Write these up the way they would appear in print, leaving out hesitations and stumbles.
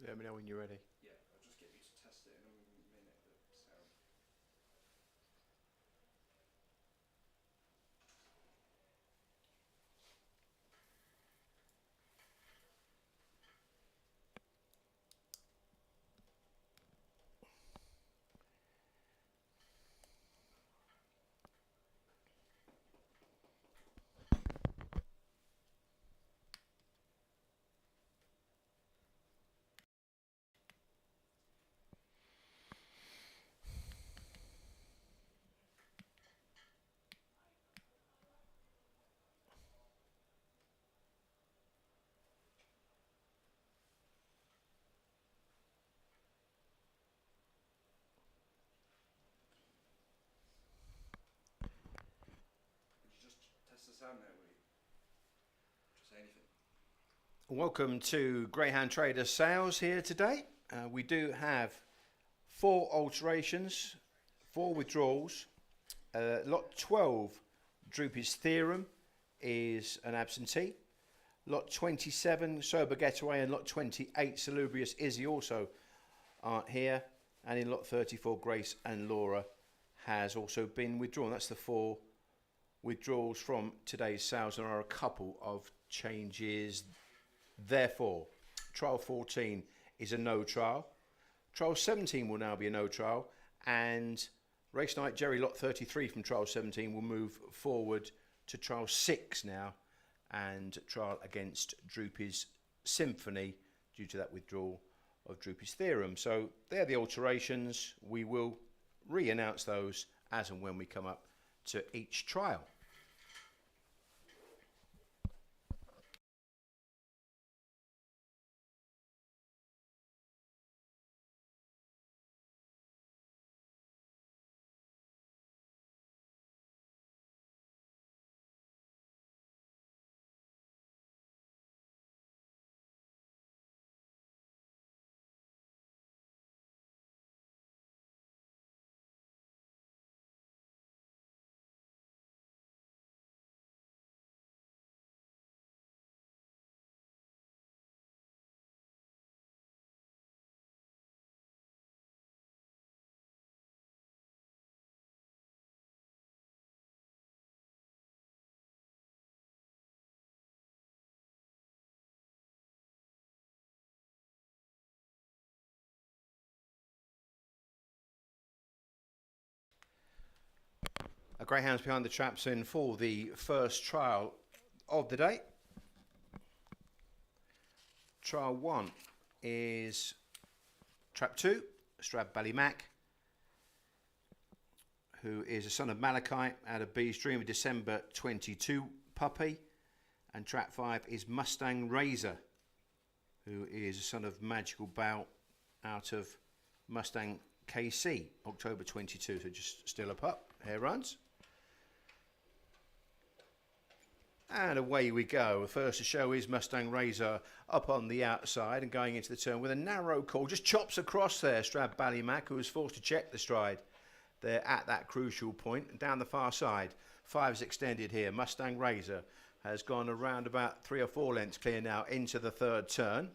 Let me know when you're ready. Yeah, I'll just get you to test it in a minute, the sound. Would you just test the sound there, will you? Just say anything. Welcome to Greyhound Trader Sales here today. We do have 4 alterations, 4 withdrawals. Lot 12, Droopy's Theorem, is an absentee. Lot 27, Sober Getaway, and lot 28, Salubrious Izzy, also aren't here. And in lot 34, Grace and Laura has also been withdrawn. That's the 4 withdrawals from today's sales. There are a couple of changes. Therefore, trial 14 is a no trial. Trial 17 will now be a no trial, and race night Jerry lot 33 from trial 17 will move forward to trial 6 now, and trial against Droopy's Symphony due to that withdrawal of Droopy's Theorem. So they're the alterations. We will re-announce those as and when we come up to each trial. Greyhounds behind the traps in for the first trial of the day. Trial 1 is Trap 2, Strad Ballymac, who is a son of Malachi out of Bee's Dream, a December 22 puppy. And Trap 5 is Mustang Razor, who is a son of Magical Bout out of Mustang KC, October 22, so just still a pup, hair runs. And away we go. First to show is Mustang Razor up on the outside and going into the turn with a narrow call. Just chops across there, Strad Ballymac, who was forced to check the stride there at that crucial point. And down the far side, 5's extended here. Mustang Razor has gone around about 3 or 4 lengths clear now into the third turn.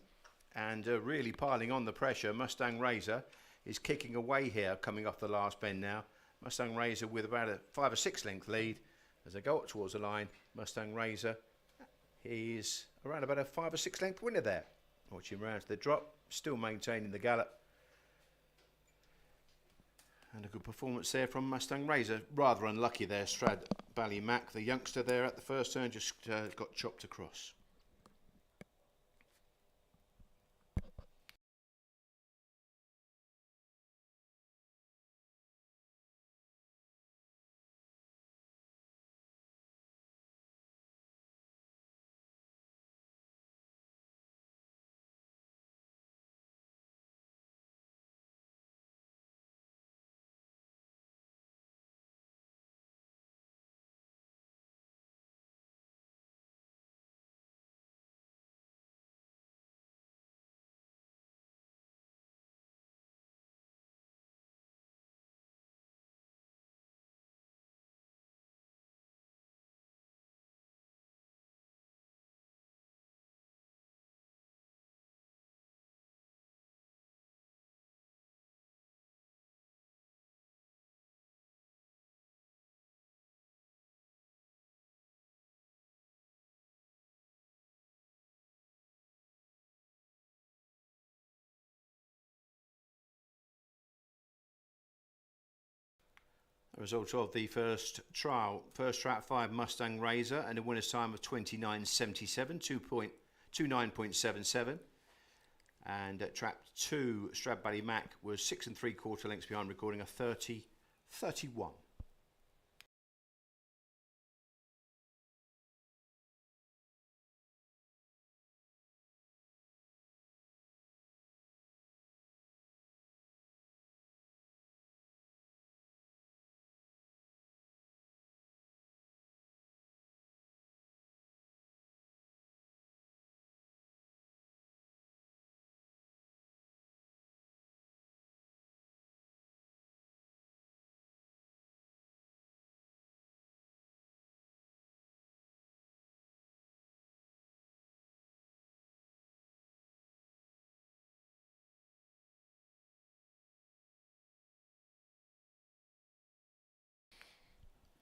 And really piling on the pressure. Mustang Razor is kicking away here, coming off the last bend now. Mustang Razor with about a 5 or 6 length lead. As they go up towards the line, Mustang Razor, he's around about a 5 or 6 length winner there. Watching round to the drop, still maintaining the gallop. And a good performance there from Mustang Razor. Rather unlucky there, Strad Ballymac, the youngster there at the first turn, just got chopped across. The result of the first trial, first trap 5 Mustang Razor, and a winner's time of 29.77, 29.77. And at trap 2 Stradbally Mac was 6 3/4 lengths behind, recording a 30.31.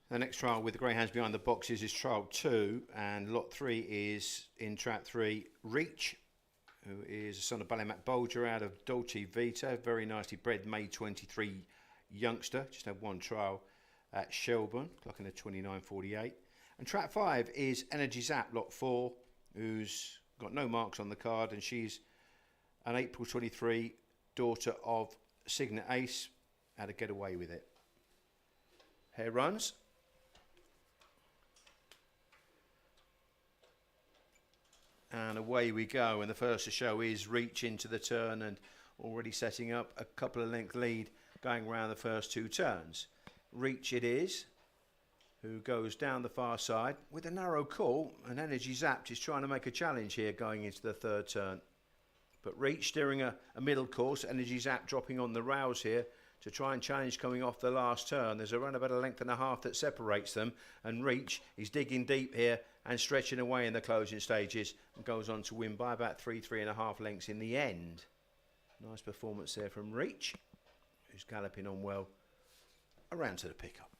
The next trial with the Greyhounds behind the boxes is trial 2, and lot 3 is in trap 3 Reach, who is a son of Ballymac Bolger out of Dolce Vita, very nicely bred May 23 youngster, just had one trial at Shelburne, clocking a 29.48. And trap 5 is Energy Zap, lot 4, who's got no marks on the card, and she's an April 23 daughter of Signet Ace, had to get away with it. Hair runs. And away we go, and the first to show is Reach into the turn, and already setting up a couple of length lead going around the first 2 turns. Reach it is, who goes down the far side with a narrow call, and Energy Zapped is trying to make a challenge here going into the 3rd turn. But Reach steering a middle course, Energy Zap dropping on the rails here to try and challenge coming off the last turn. There's around about a length and a half that separates them, and Reach is digging deep here and stretching away in the closing stages, and goes on to win by about 3.5 lengths in the end. Nice performance there from Reach, who's galloping on well around to the pickup.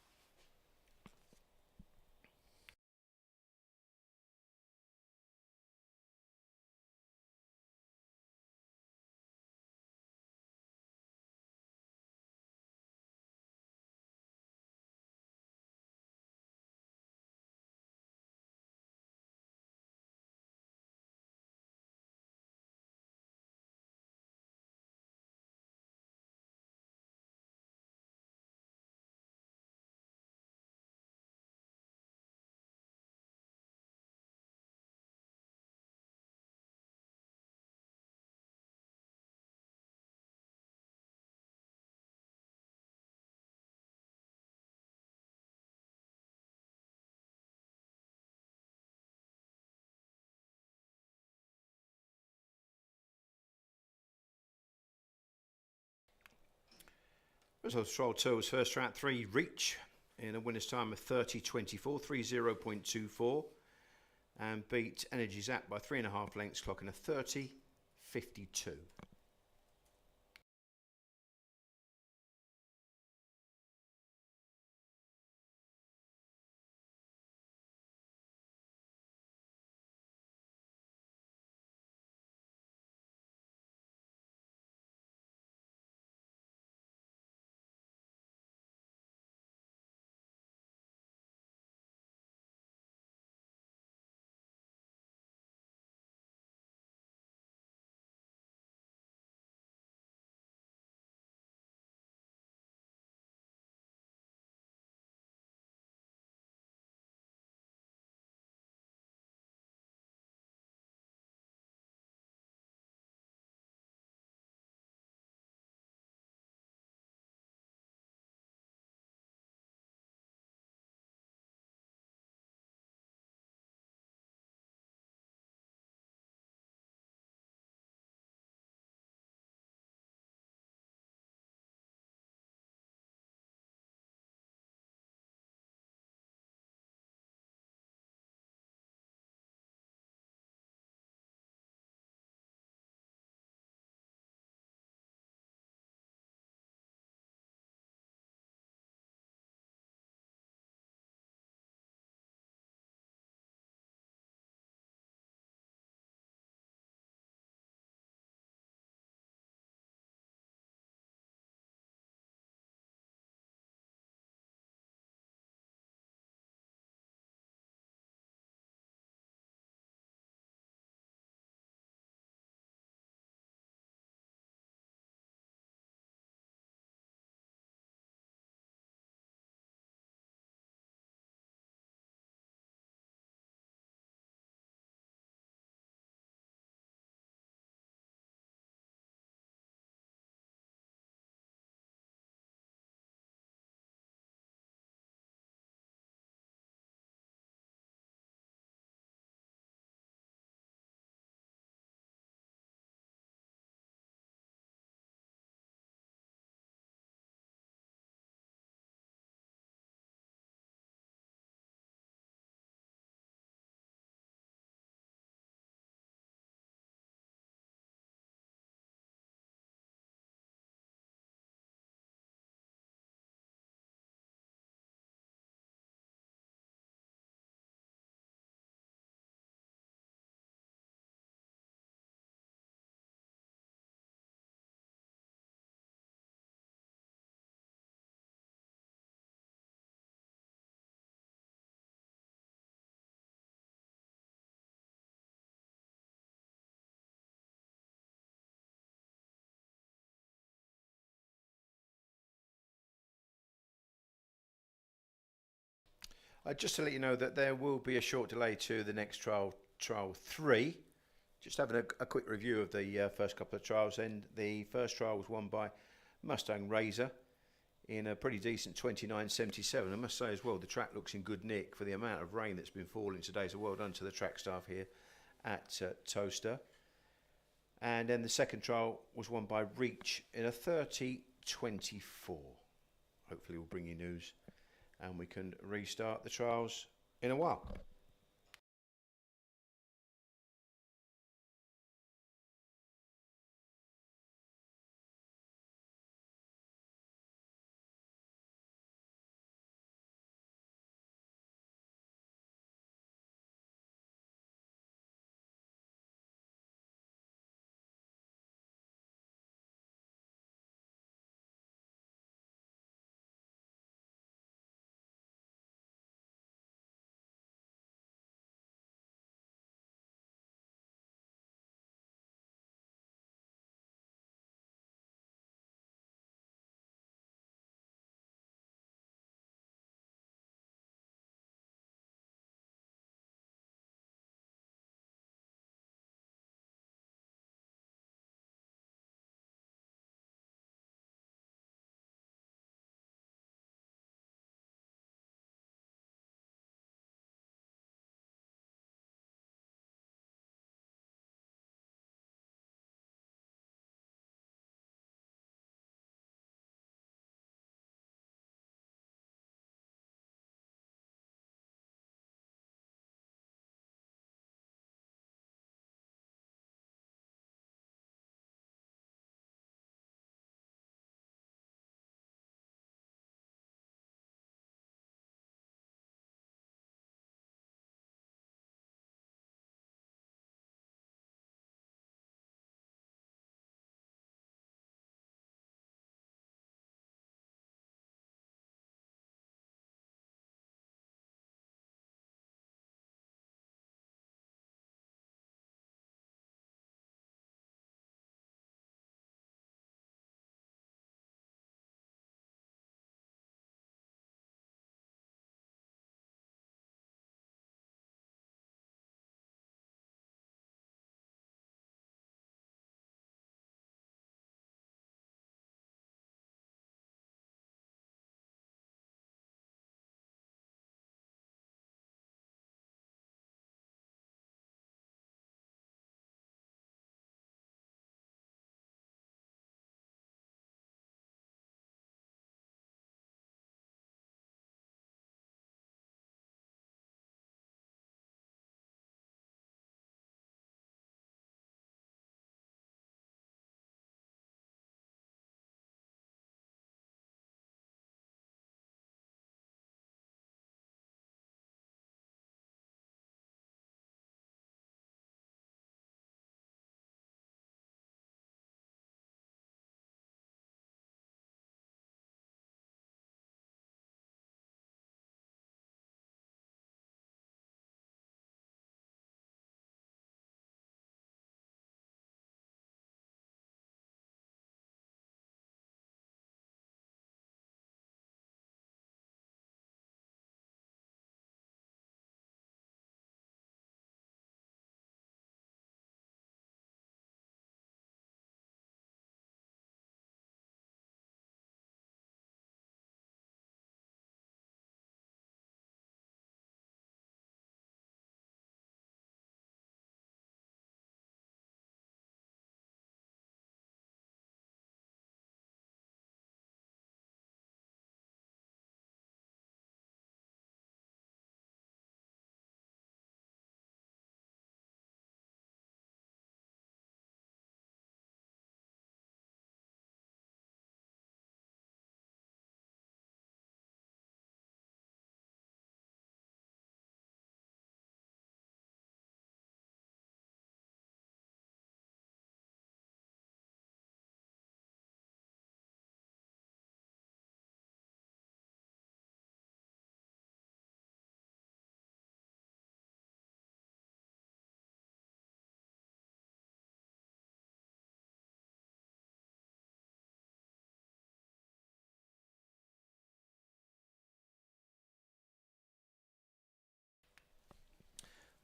So trial 2 was first trap 3 Reach in a winner's time of 30.24, 30.24, and beat Energy Zap by 3.5 lengths, clocking a 30.52. Just to let you know that there will be a short delay to the next trial, trial 3. Just having a quick review of the first couple of trials. And the first trial was won by Mustang Razor in a pretty decent 29.77. I must say as well, the track looks in good nick for the amount of rain that's been falling today. So well done to the track staff here at Towcester. And then the second trial was won by Reach in a 30.24. Hopefully we'll bring you news and we can restart the trials in a while.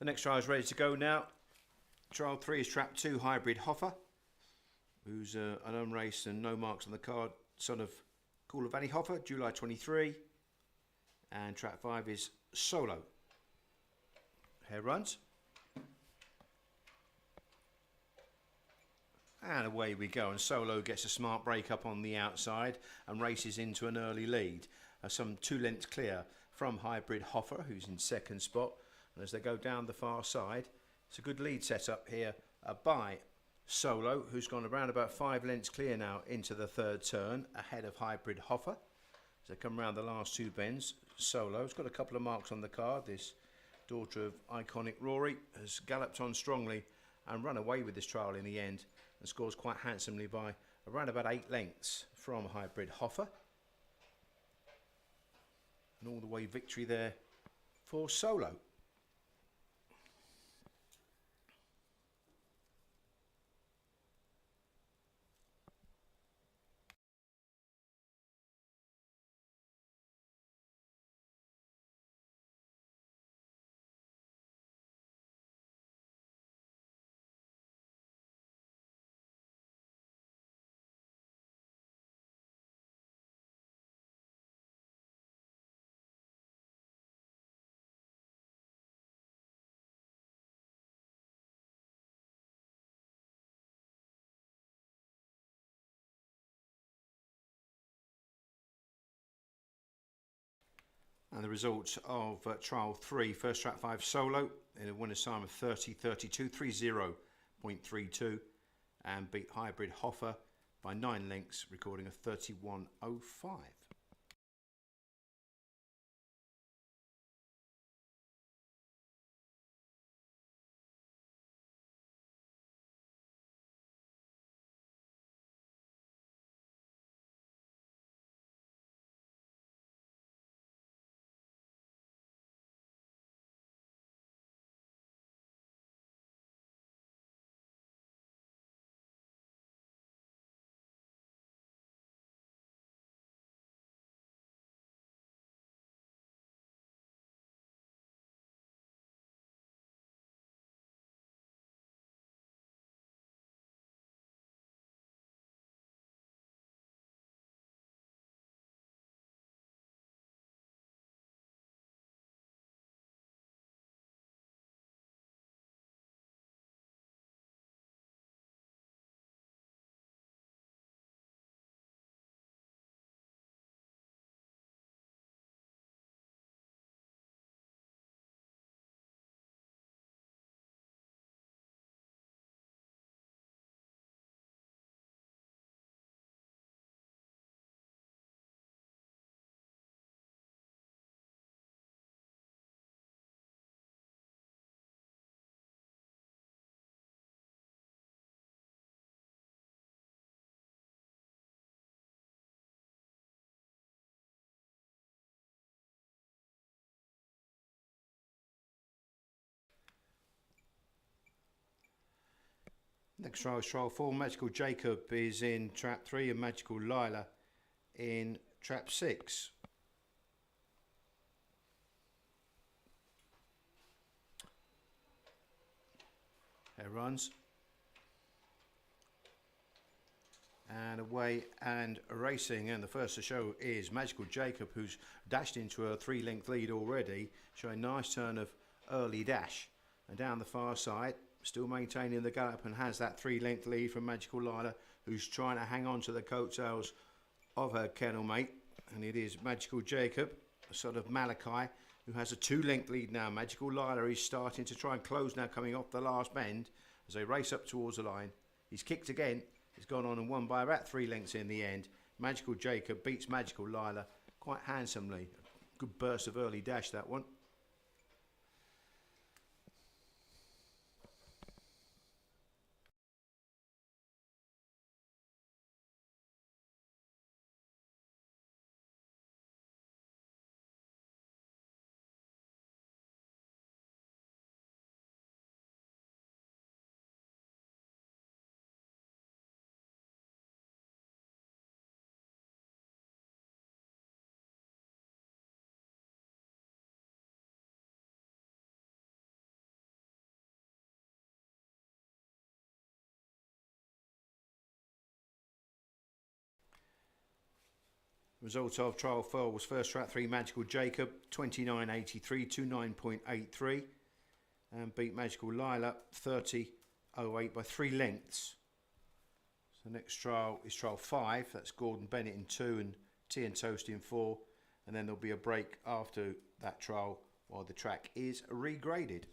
The next trial is ready to go now. Trial 3 is Trap 2 Hybrid Hoffer, who's an unraced and no marks on the card, son of Cooler Valley Hoffer, July 23. And Trap 5 is Solo. Hare runs. And away we go, and Solo gets a smart break up on the outside and races into an early lead. Some 2 lengths clear from Hybrid Hoffer, who's in second spot. And as they go down the far side, it's a good lead set up here by Solo, who's gone around about 5 lengths clear now into the third turn, ahead of Hybrid Hoffer. As they come around the last 2 bends, Solo's got a couple of marks on the card. This daughter of iconic Rory has galloped on strongly and run away with this trial in the end, and scores quite handsomely by around about 8 lengths from Hybrid Hoffer. And all the way victory there for Solo. And the results of trial 3, first Trap 5 Solo in a winner's time of 30.32, 30.32, and beat Hybrid Hoffer by 9 lengths, recording a 31.05. Next trial is trial 4. Magical Jacob is in Trap 3 and Magical Lila in Trap 6. There runs. And away and racing, and the first to show is Magical Jacob, who's dashed into a 3-length lead already, showing a nice turn of early dash. And down the far side, still maintaining the gallop, and has that 3-length lead from Magical Lila, who's trying to hang on to the coattails of her kennel mate. And it is Magical Jacob, a sort of Malachi, who has a 2-length lead now. Magical Lila is starting to try and close now, coming off the last bend as they race up towards the line. He's kicked again. He's gone on and won by about 3 lengths in the end. Magical Jacob beats Magical Lila quite handsomely. Good burst of early dash, that one. Result of trial 4 was first track 3 Magical Jacob 29.83 to 9.83 and beat Magical Lila 30.08 by 3 lengths. So next trial is trial 5, that's Gordon Bennett in 2 and Tea and Toast in 4, and then there'll be a break after that trial while the track is regraded.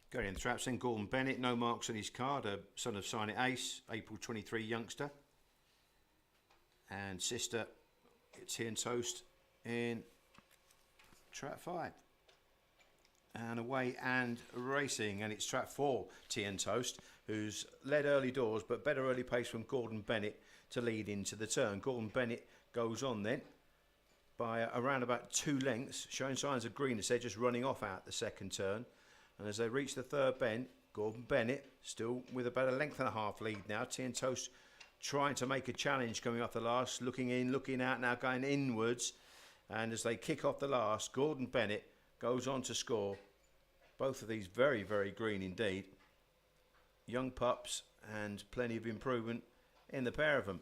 Going in the traps then, Gordon Bennett, no marks on his card, a son of Sign It Ace, April 23 youngster. And sister, Tea and Toast in trap 5. And away and racing, and it's trap 4, Tea and Toast, who's led early doors, but better early pace from Gordon Bennett to lead into the turn. Gordon Bennett goes on then by around about 2 lengths, showing signs of greenness. They're just running off out the second turn. And as they reach the third bend, Gordon Bennett still with about a length and a half lead now. Tea and Toast trying to make a challenge coming off the last, looking in, looking out, now going inwards. And as they kick off the last, Gordon Bennett goes on to score. Both of these very, very green indeed. Young pups and plenty of improvement in the pair of them.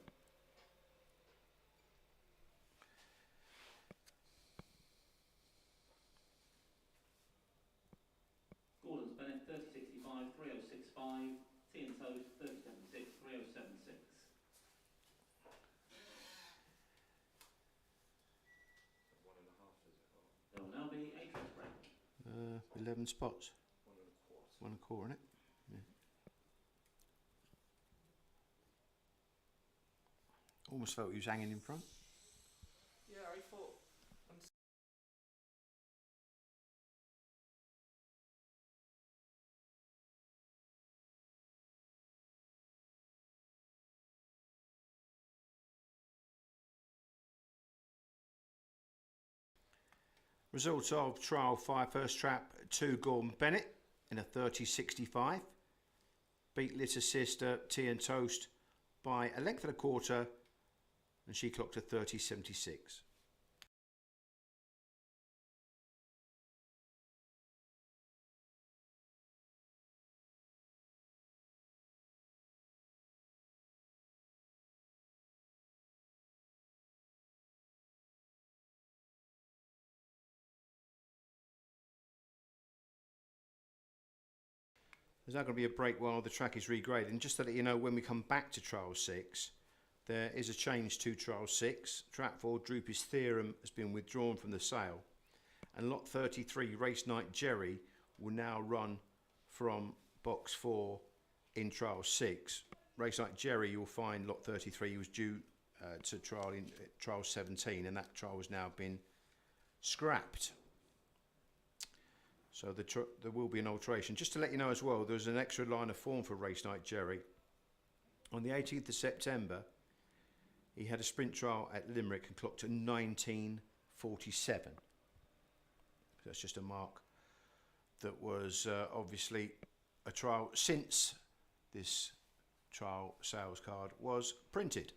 Gordon's Bennett 30.65, 3.065, Tea and Toast 30.76, 3.076. One and a half, is it? Or There will now be a track break. 11 spots. 1 and a 1 1/4, quarter. isn't it? Yeah. Almost felt he was hanging in front. Yeah, I thought. Results of trial 5, first trap 2, Gordon Bennett in a 30.65. Beat Litter Sister, Tea and Toast by a length and a quarter, and she clocked a 30.76. There's now going to be a break while the track is regrading. Just to let you know, when we come back to trial 6, there is a change to trial 6. Track 4, Droopy's Theorem, has been withdrawn from the sale. And lot 33, Race Night Jerry, will now run from box 4 in trial 6. Race Night Jerry, you'll find lot 33 was due to trial in trial 17, and that trial has now been scrapped. So there will be an alteration. Just to let you know as well, there's an extra line of form for Race Night Jerry. On the 18th of September, he had a sprint trial at Limerick and clocked a 19.47. That's just a mark that was obviously a trial since this trial sales card was printed.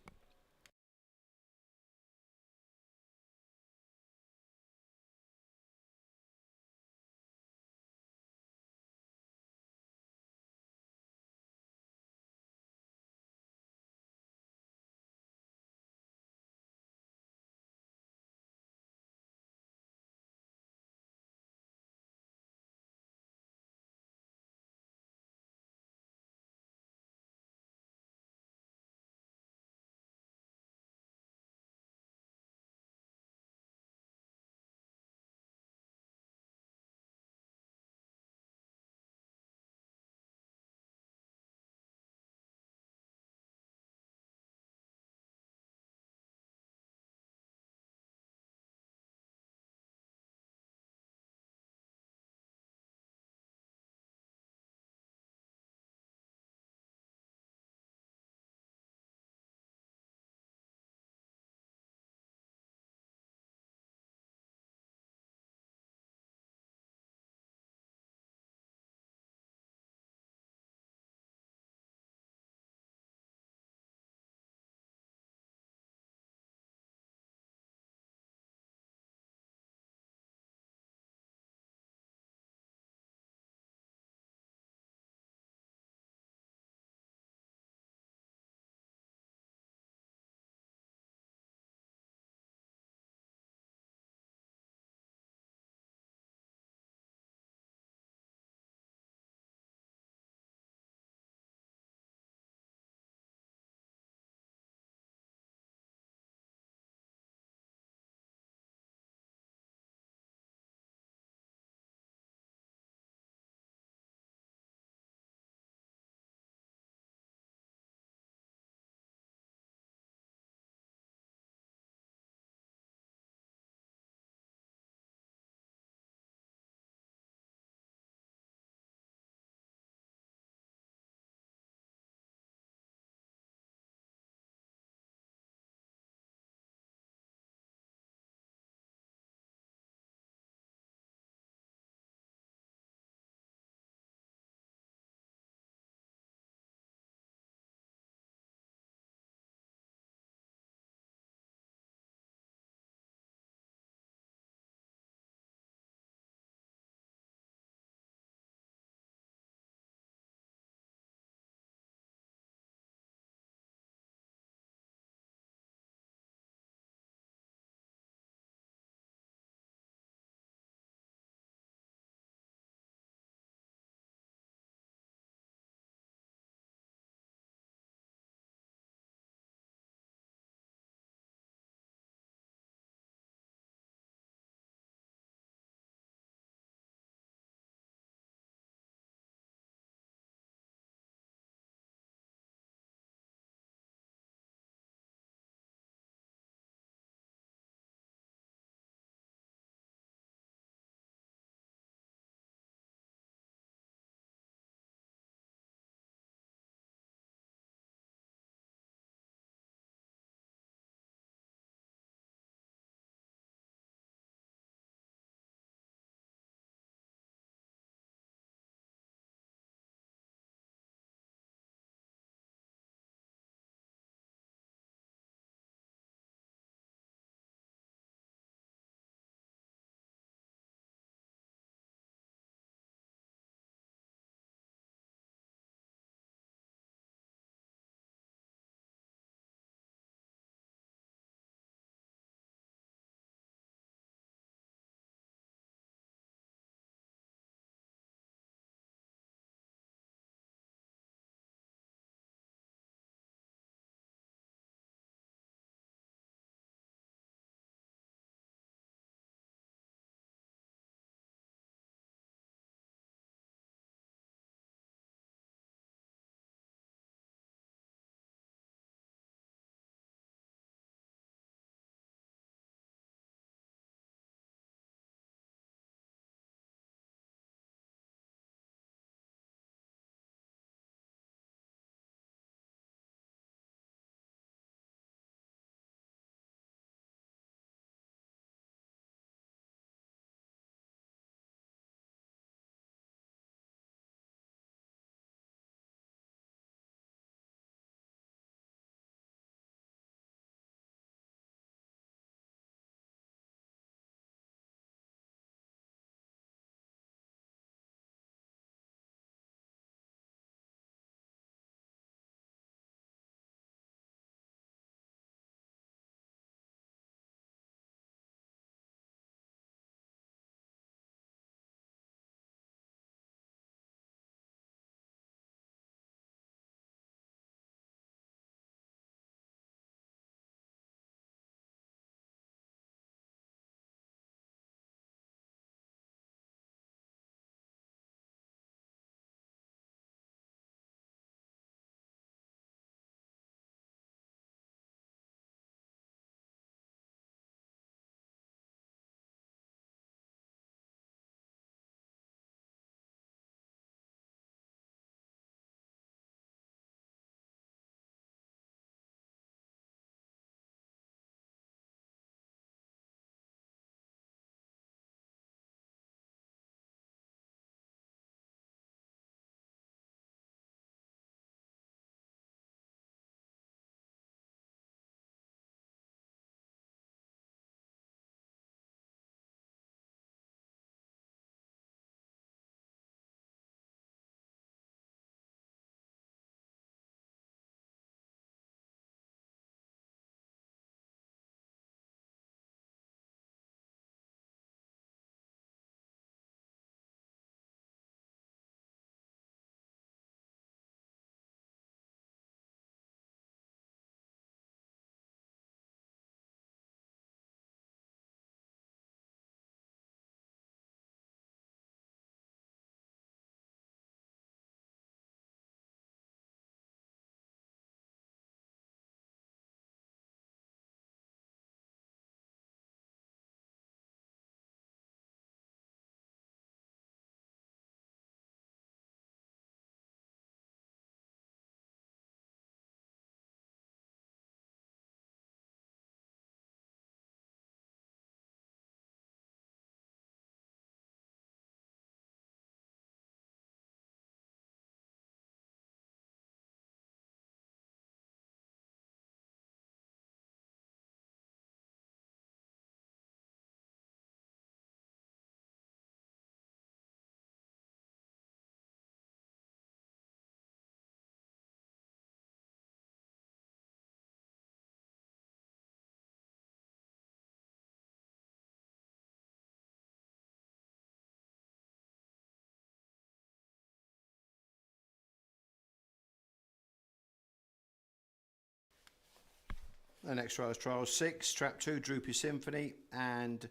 The next trial is trial 6, trap 2, Droopy Symphony, and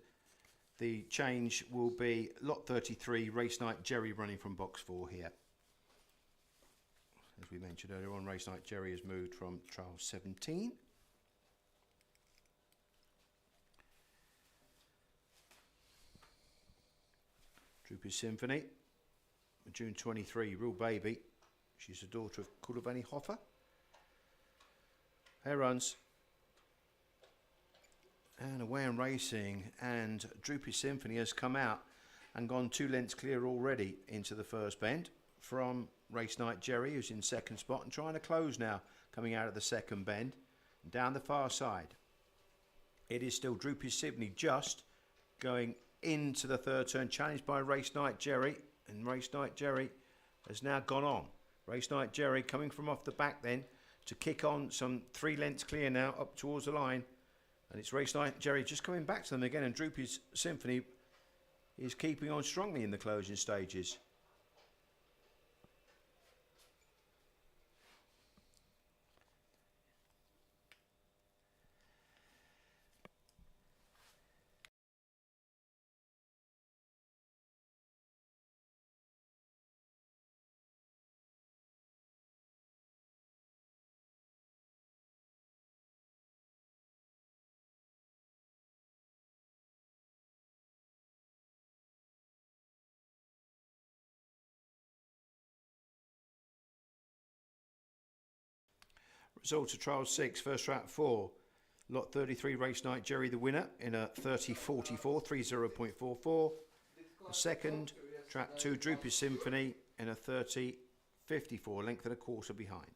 the change will be lot 33, Race Night Jerry running from box 4 here. As we mentioned earlier on, Race Night Jerry has moved from trial 17. Droopy Symphony, June 23, Real Baby. She's the daughter of Kulavani Hoffer. Hair runs. And away and racing, and Droopy Symphony has come out and gone 2 lengths clear already into the first bend from Race Night Jerry, who's in second spot and trying to close now, coming out of the second bend down the far side. It is still Droopy Symphony just going into the third turn, challenged by Race Night Jerry, and Race Night Jerry has now gone on. Race Night Jerry coming from off the back then to kick on some 3 lengths clear now up towards the line. And it's Race Night Jerry just coming back to them again, and Droopy Symphony is keeping on strongly in the closing stages. Results of trial 6, first trap 4, lot 33, Race Night Jerry the winner in a 30.44, 30.44. The second, trap 2, Droopy Symphony in a 30.54, length and a quarter behind.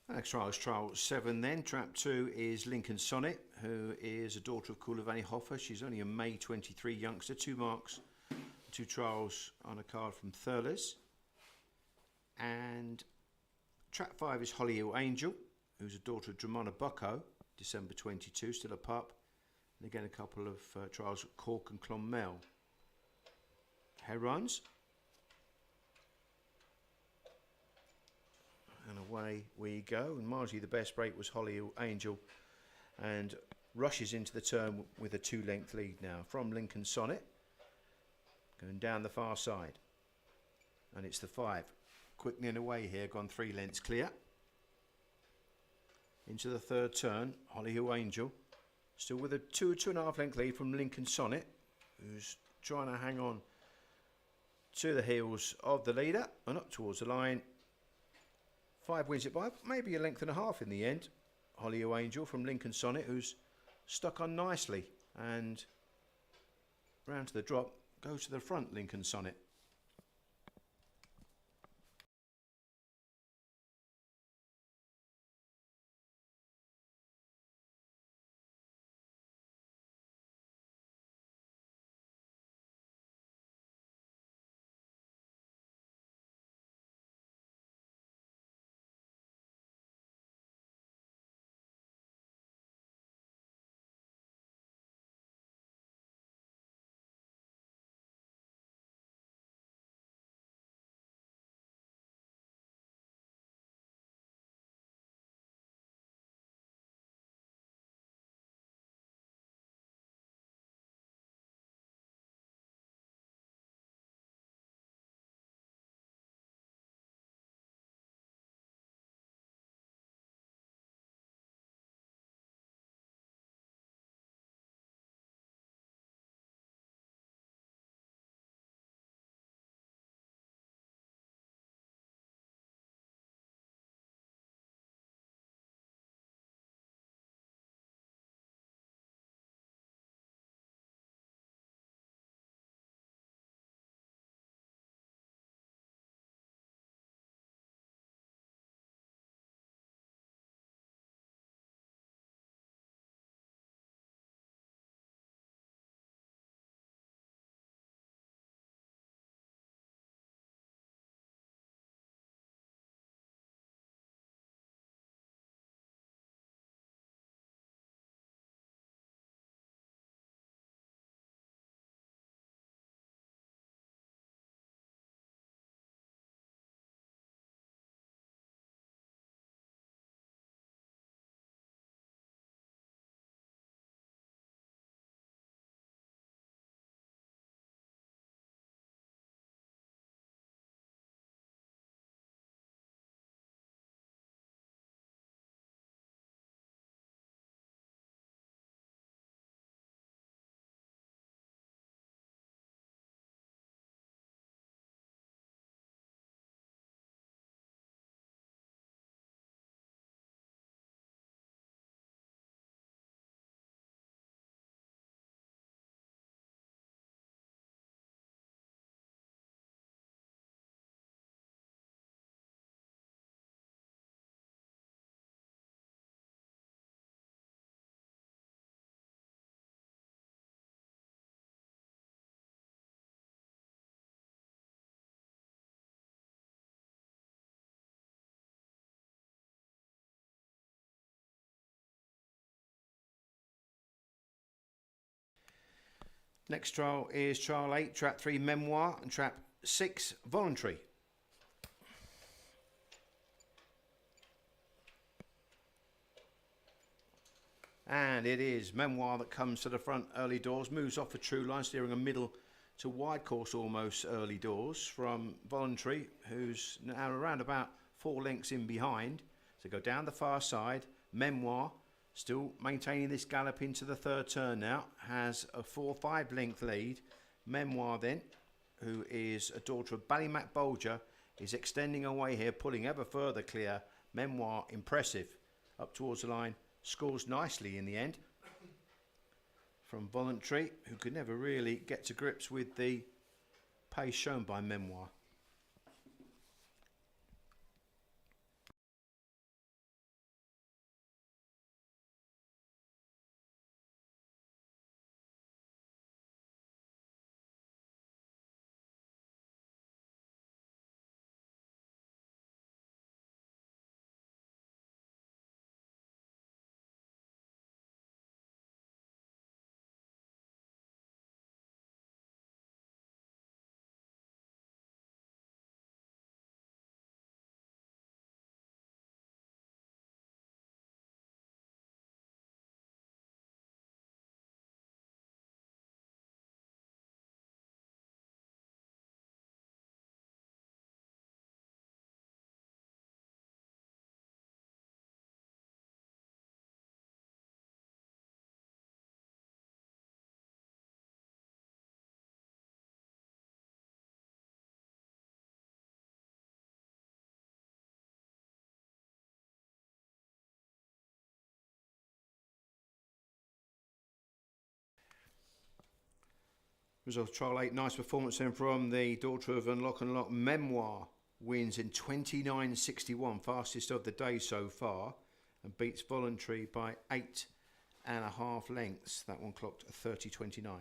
Next trial is trial 7 then. Trap 2 is Lincoln Sonnet, who is a daughter of Kulavani Hoffer. She's only a May 23 youngster, 2 marks, 2 trials on a card from Thurles. And trap 5 is Holly Hill Angel, who's a daughter of Dramana Bucko, December 22, still a pup. And again a couple of trials at Cork and Clonmel. Hair runs. And away we go. And marginally the best break was Holly Hill Angel, and rushes into the turn with a 2 length lead now from Lincoln Sonnet, going down the far side. And it's the 5 quickening away here, gone 3 lengths clear into the third turn. Holly Hill Angel still with a 2.5 length lead from Lincoln Sonnet, who's trying to hang on to the heels of the leader and up towards the line. 5 wins it by maybe a length and a half in the end. Holly Hill Angel from Lincoln Sonnet, who's stuck on nicely, and round to the drop goes to the front, Lincoln Sonnet. Next trial is trial 8, trap 3 Memoir, and trap 6 Voluntary. And it is Memoir that comes to the front early doors, moves off a true line, steering a middle to wide course almost early doors from Voluntary, who's now around about 4 lengths in behind. So go down the far side. Memoir still maintaining this gallop into the third turn now, has a 4-5 length lead. Memoir then, who is a daughter of Ballymac Bolger, is extending away here, pulling ever further clear. Memoir impressive up towards the line, scores nicely in the end from Voluntary, who could never really get to grips with the pace shown by Memoir. Result trial 8, nice performance then from the daughter of Unlock Memoir, wins in 29.61, fastest of the day so far, and beats Voluntary by 8.5 lengths. That one clocked 30.29.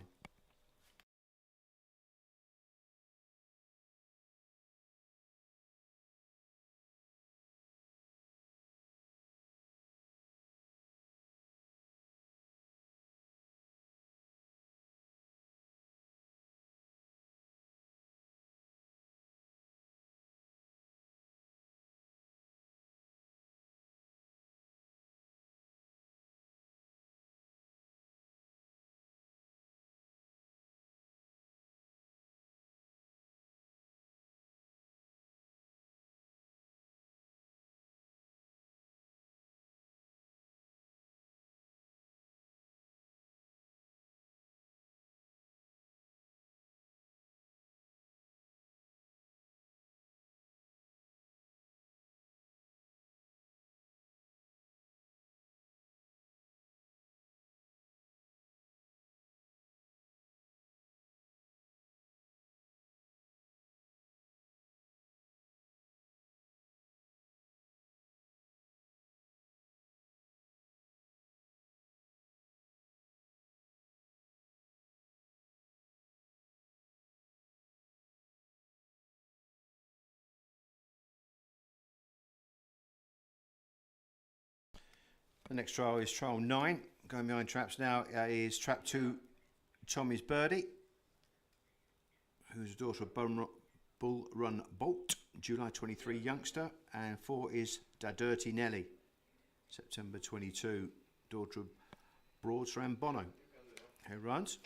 The next trial is trial 9. Going behind traps now is trap 2, Tommy's Birdie, who's a daughter of Bull Run Bolt, July 23 youngster, and 4 is Da Dirty Nelly, September 22, daughter of Broadstram Bono, who runs.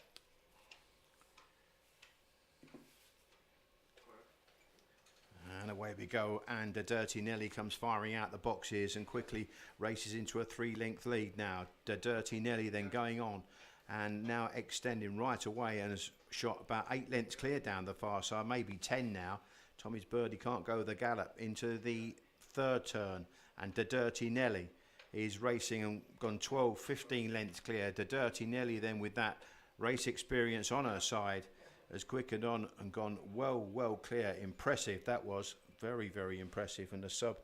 And away we go, and the Dirty Nelly comes firing out the boxes and quickly races into a 3-length lead now. The Dirty Nelly then going on and now extending right away and has shot about 8 lengths clear down the far side, maybe 10 now. Tommy's Birdie can't go the gallop into the third turn, and the Dirty Nelly is racing and gone 12, 15 lengths clear. The Dirty Nelly then, with that race experience on her side, has quickened on and gone well clear. Impressive, that was very impressive, and a sub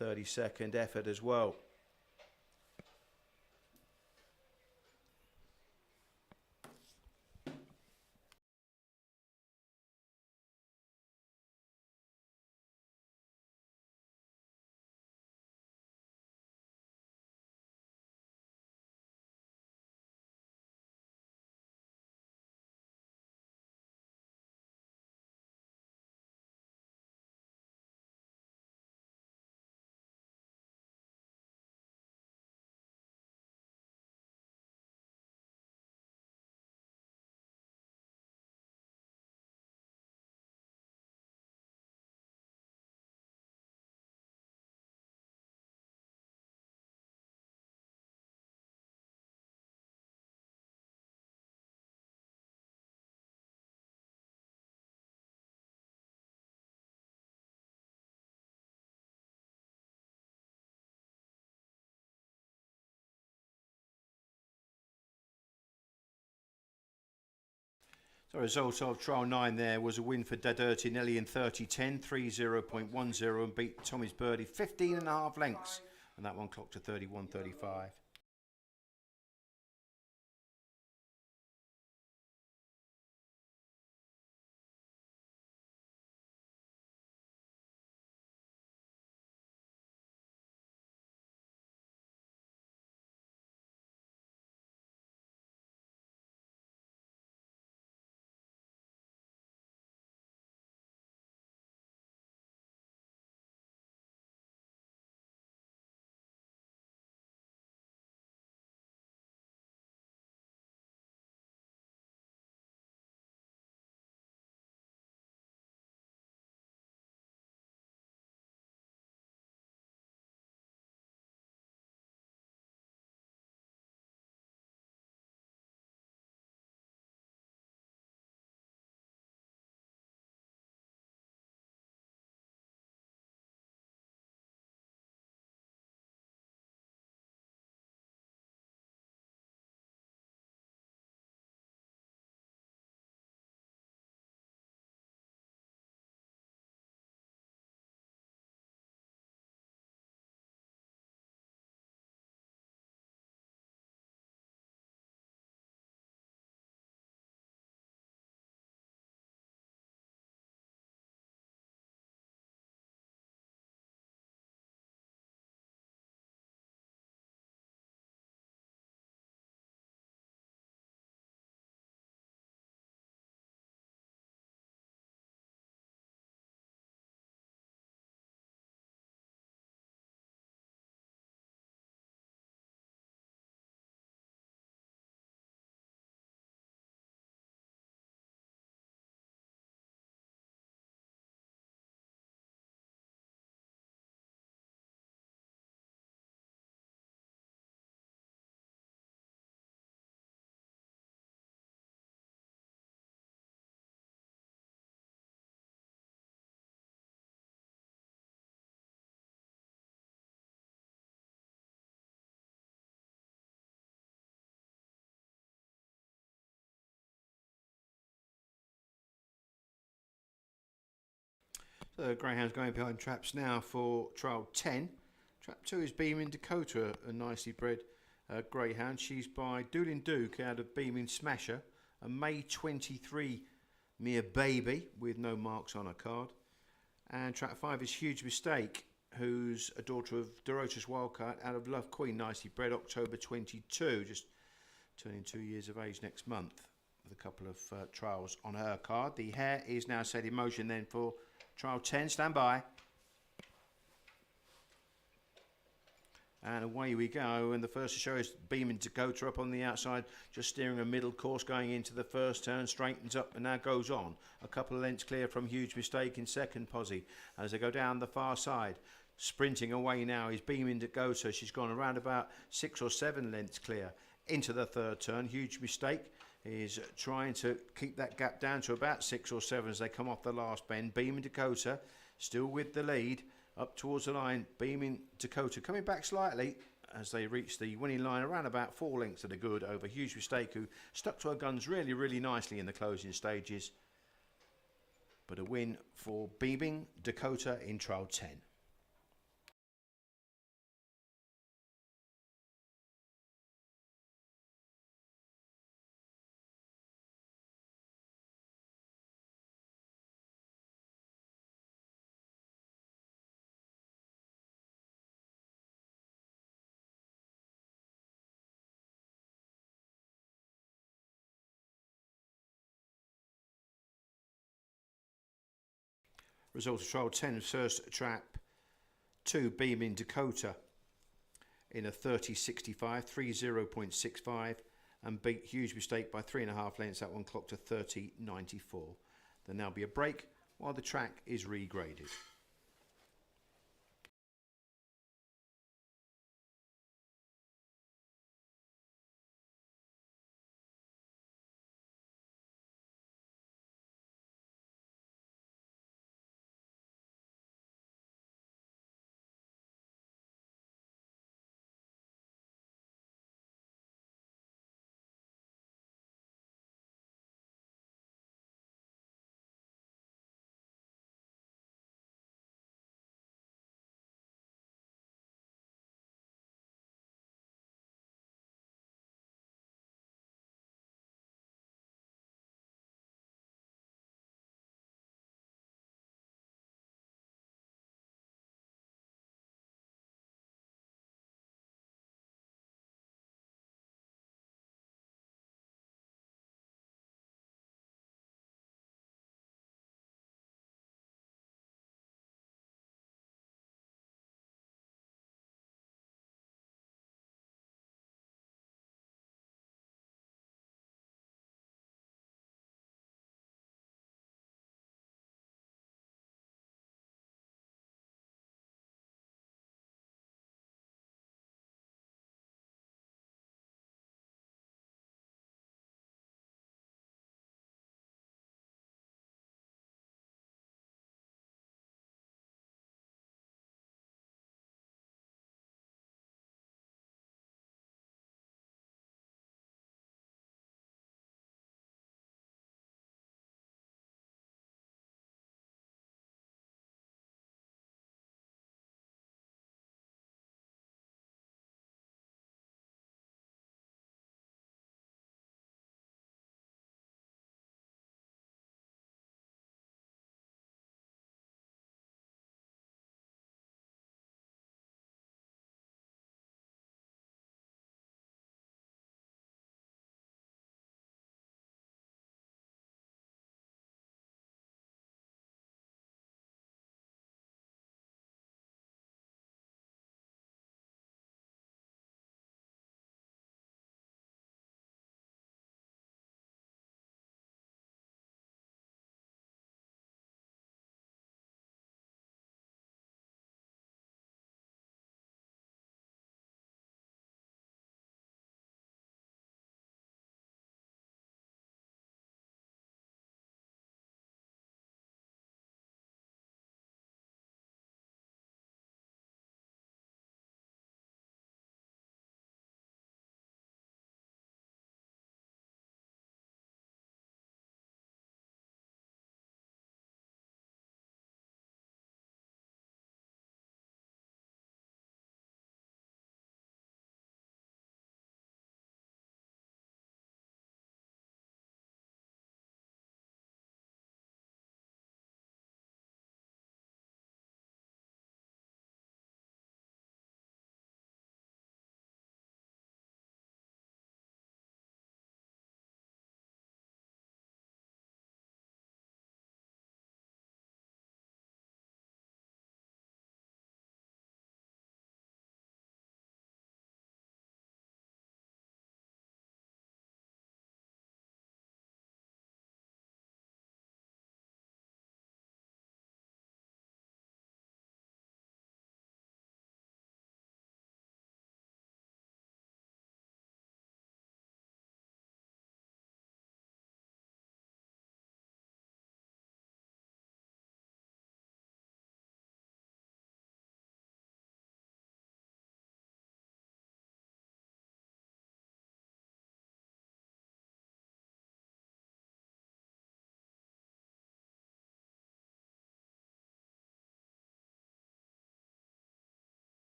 30-second effort as well. The result of trial 9 there was a win for Dadirty Nelly in 30-10, 30.10, and beat Tommy's Birdie 15.5 lengths. And that one clocked to 31.35. So Greyhound's going behind traps now for trial 10. Trap 2 is Beaming Dakota, a nicely bred Greyhound. She's by Doolin Duke out of Beaming Smasher. A May 23 mere baby with no marks on her card. And trap 5 is Huge Mistake, who's a daughter of Dorota's Wildcat out of Love Queen, nicely bred, October 22, just turning 2 years of age next month, with a couple of trials on her card. The hare is now set in motion then for trial 10. Stand by. And away we go, and the first to show is Beaming Dakota up on the outside, just steering a middle course going into the first turn, straightens up and now goes on. A couple of lengths clear from Huge Mistake in second posse as they go down the far side. Sprinting away now is Beaming Dakota. She's gone around about 6 or 7 lengths clear into the third turn. Huge Mistake is trying to keep that gap down to about 6 or 7 as they come off the last bend. Beaming Dakota still with the lead. Up towards the line, Beaming Dakota coming back slightly as they reach the winning line around about 4 lengths to the good over Huge Mistake, who stuck to her guns really nicely in the closing stages. But a win for Beaming Dakota in trial 10. Result of trial 10, first trap 2, Beaming Dakota in a 30.65, 30.65, and beat Huge Mistake by 3.5 lengths. That one clocked to 30.94. There'll now be a break while the track is regraded.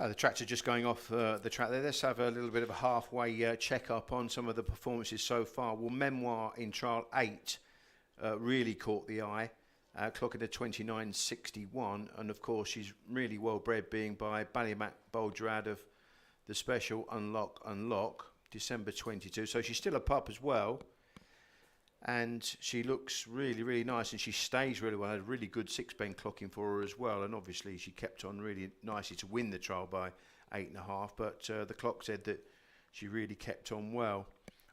The tractor just going off the track there. Let's have a little bit of a halfway check up on some of the performances so far. Well, Memoir in trial 8 really caught the eye, clocking at 29.61, and of course she's really well bred, being by Ballymac Bulger out of the special Unlock December 22. So she's still a pup as well, and she looks really nice, and she stays really well. Had a really good 6-bend clocking for her as well, and obviously she kept on really nicely to win the trial by 8.5, but the clock said that she really kept on well.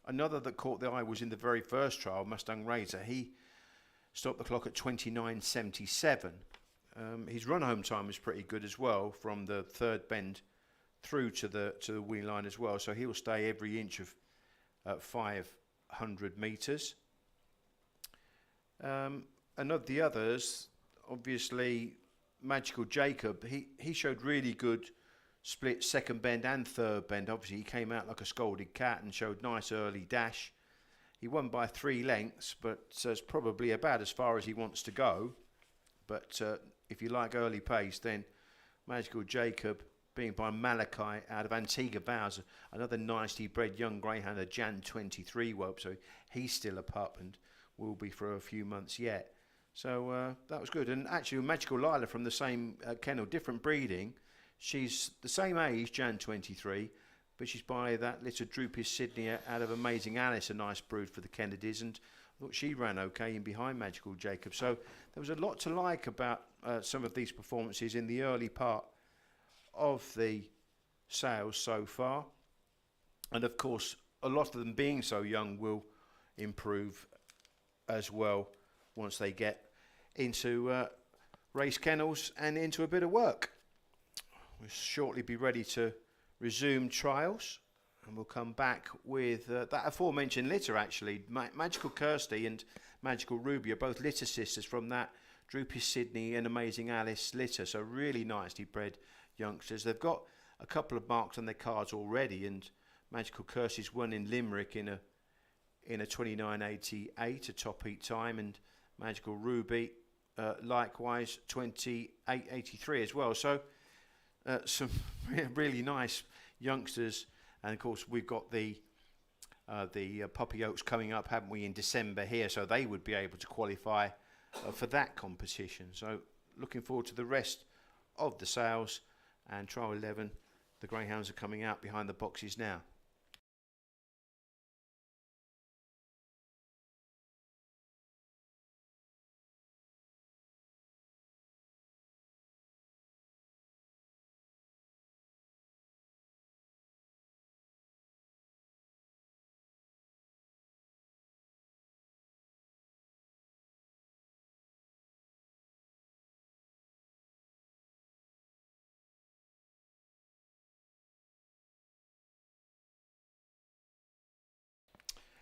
Another that caught the eye was in the very first trial, Mustang Razor. He stopped the clock at 29.77. His run home time was pretty good as well, from the 3rd bend through to the wheel line as well, so he'll stay every inch of 500 metres. And of the others, obviously Magical Jacob, he showed really good split 2nd bend and 3rd bend. Obviously he came out like a scolded cat and showed nice early dash. He won by 3 lengths, but it's probably about as far as he wants to go. But if you like early pace, then Magical Jacob, being by Malachi out of Antigua Vows, another nicely bred young greyhound, a Jan 23 whelp, so he's still a pup and will be for a few months yet. So that was good. And actually Magical Lila from the same kennel, different breeding. She's the same age, Jan 23, but she's by that little Droopy Sydney out of Amazing Alice, a nice brood for the Kennedys, and I thought she ran okay in behind Magical Jacob. So there was a lot to like about some of these performances in the early part of the sales so far, and of course a lot of them being so young will improve as well once they get into race kennels and into a bit of work. We'll shortly be ready to resume trials, and we'll come back with that aforementioned litter. Actually, Magical Kirsty and Magical Ruby are both litter sisters from that Droopy Sydney and Amazing Alice litter, so really nicely bred youngsters. They've got a couple of marks on their cards already, and Magical Kirsty's won in Limerick in a 29.88, a top heat time, and Magical Ruby likewise 28.83 as well. So some really nice youngsters, and of course we've got the Puppy Oaks coming up, haven't we, in December here, so they would be able to qualify for that competition. So looking forward to the rest of the sales, and trial 11, the greyhounds are coming out behind the boxes now.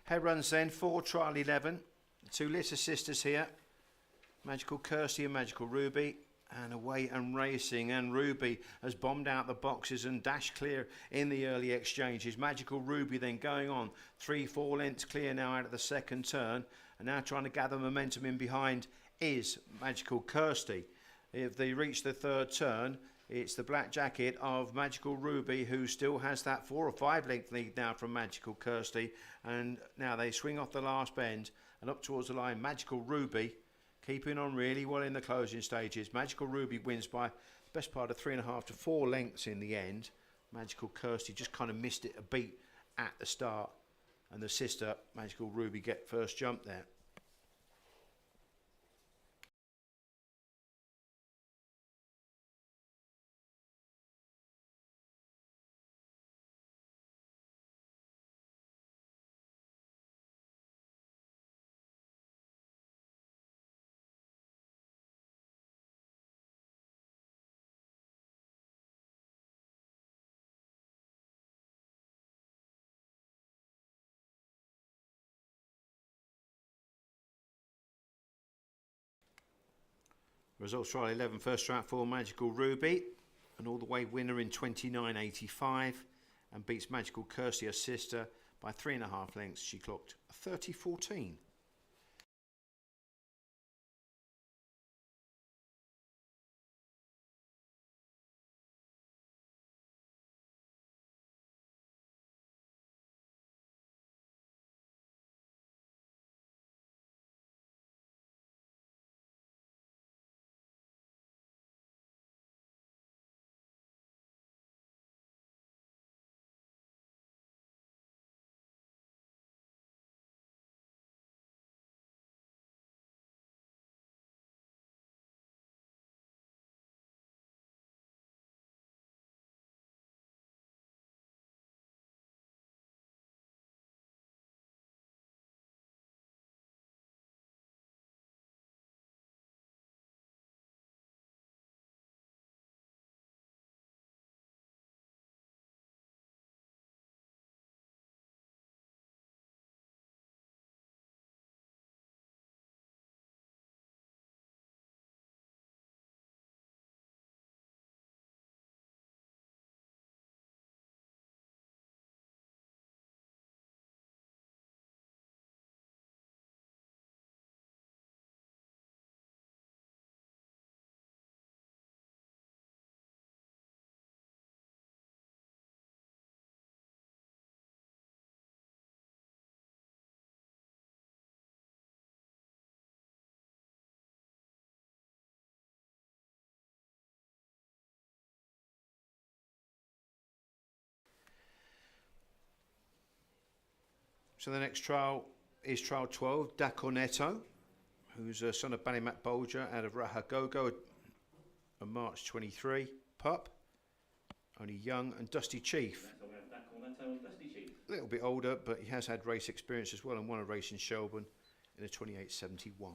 Head runs then for trial 11. The 2 litter sisters here, Magical Kirsty and Magical Ruby, and away and racing, and Ruby has bombed out the boxes and dashed clear in the early exchanges. Magical Ruby then going on 3-4 lengths clear now out of the 2nd turn, and now trying to gather momentum in behind is Magical Kirsty. If they reach the 3rd turn, it's the black jacket of Magical Ruby who still has that 4 or 5 length lead now from Magical Kirsty, and now they swing off the last bend and up towards the line. Magical Ruby keeping on really well in the closing stages. Magical Ruby wins by the best part of 3.5 to 4 lengths in the end. Magical Kirsty just kind of missed it a beat at the start, and the sister Magical Ruby get first jump there. Results trial 11, first track for Magical Ruby, an all the way winner in 29.85, and beats Magical Kirsty, her sister, by 3.5 lengths. She clocked 30.14. So the next trial is trial 12, Da Cornetto, who's a son of Ballymac Bolger out of Rahagogo, a March 23 pup, only young, and Dusty Chief. Next up we have Da Cornetto and Dusty Chief. A little bit older, but he has had race experience as well and won a race in Shelburne in a 28.71.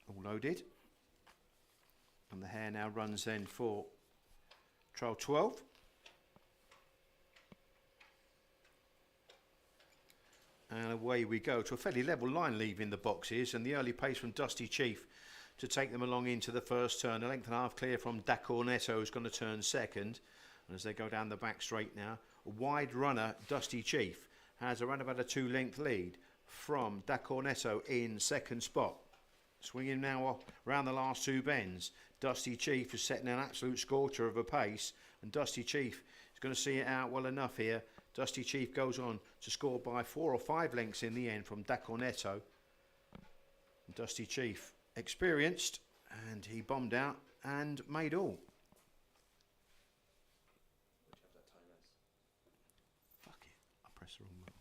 All loaded. And the hare now runs then for trial 12. And away we go to a fairly level line leaving the boxes, and the early pace from Dusty Chief to take them along into the first turn. A length and a half clear from Da Cornetto, is going to turn second. And as they go down the back straight now, a wide runner, Dusty Chief, has around about a 2-length lead from Da Cornetto in second spot. Swinging now around the last 2 bends. Dusty Chief is setting an absolute scorcher of a pace, and Dusty Chief is going to see it out well enough here. Dusty Chief goes on to score by 4 or 5 lengths in the end from Da Cornetto. Dusty Chief experienced, and he bombed out and made all. What do you have that time as? Fuck it, I pressed the wrong button.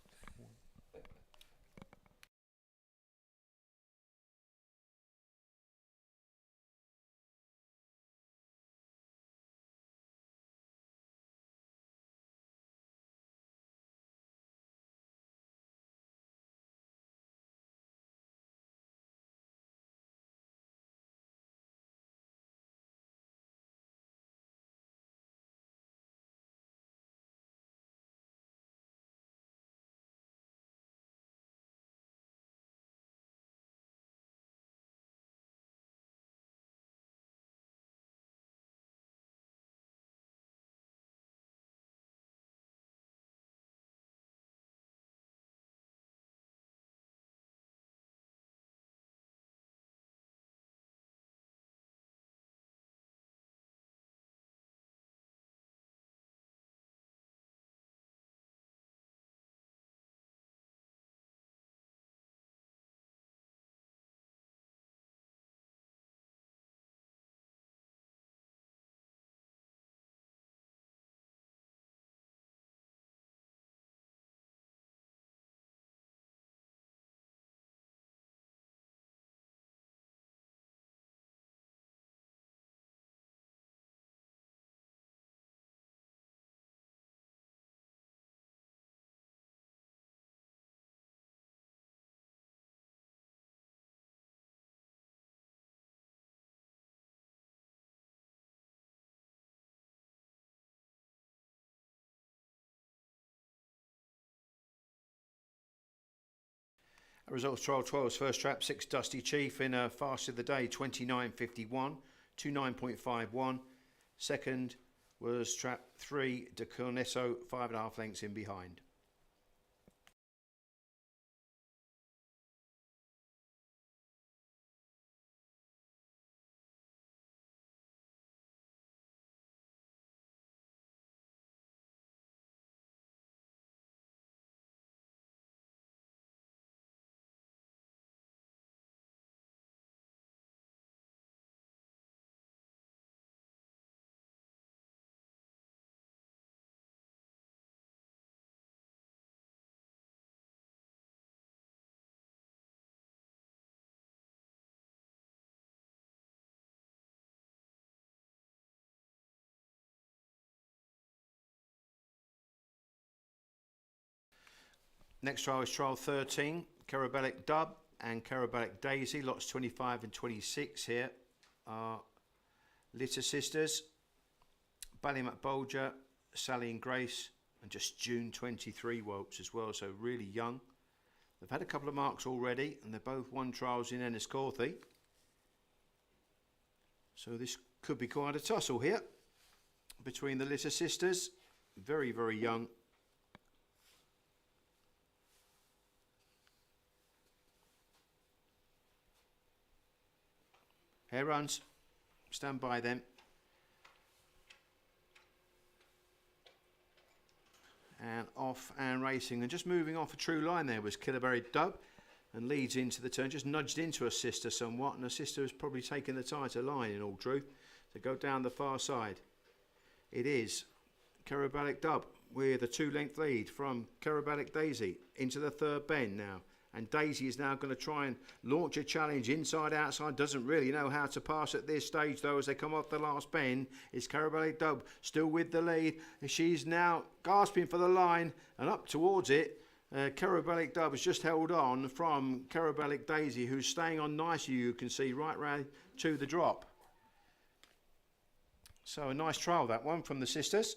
Results trial 12's first trap, 6 Dusty Chief in a fast of the day, 29.51, 29.51. Second was trap 3 Da Cornetto, 5.5 lengths in behind. Next trial is trial 13, Carabelic Dub and Carabelic Daisy, lots 25 and 26 here are Litter Sisters, Ballymac Bolger, Sally and Grace, and just June 23 whelps as well, so really young. They've had a couple of marks already, and they've both won trials in Enniscorthy. So this could be quite a tussle here between the Litter Sisters, very, very young. Hare runs, stand by them. And off and racing, and just moving off a true line there was Killerberry Dub, and leads into the turn, just nudged into her sister somewhat, and her sister has probably taken the tighter line in all truth to go down the far side. It is Kerabalic Dub with a 2-length lead from Kerabalic Daisy into the third bend now. And Daisy is now going to try and launch a challenge inside outside. Doesn't really know how to pass at this stage though as they come off the last bend. It's Kerabalic Dub still with the lead. She's now gasping for the line and up towards it. Kerabalic Dub has just held on from Kerabalic Daisy, who's staying on nicely, you can see, right round to the drop. So a nice trial, that one, from the sisters.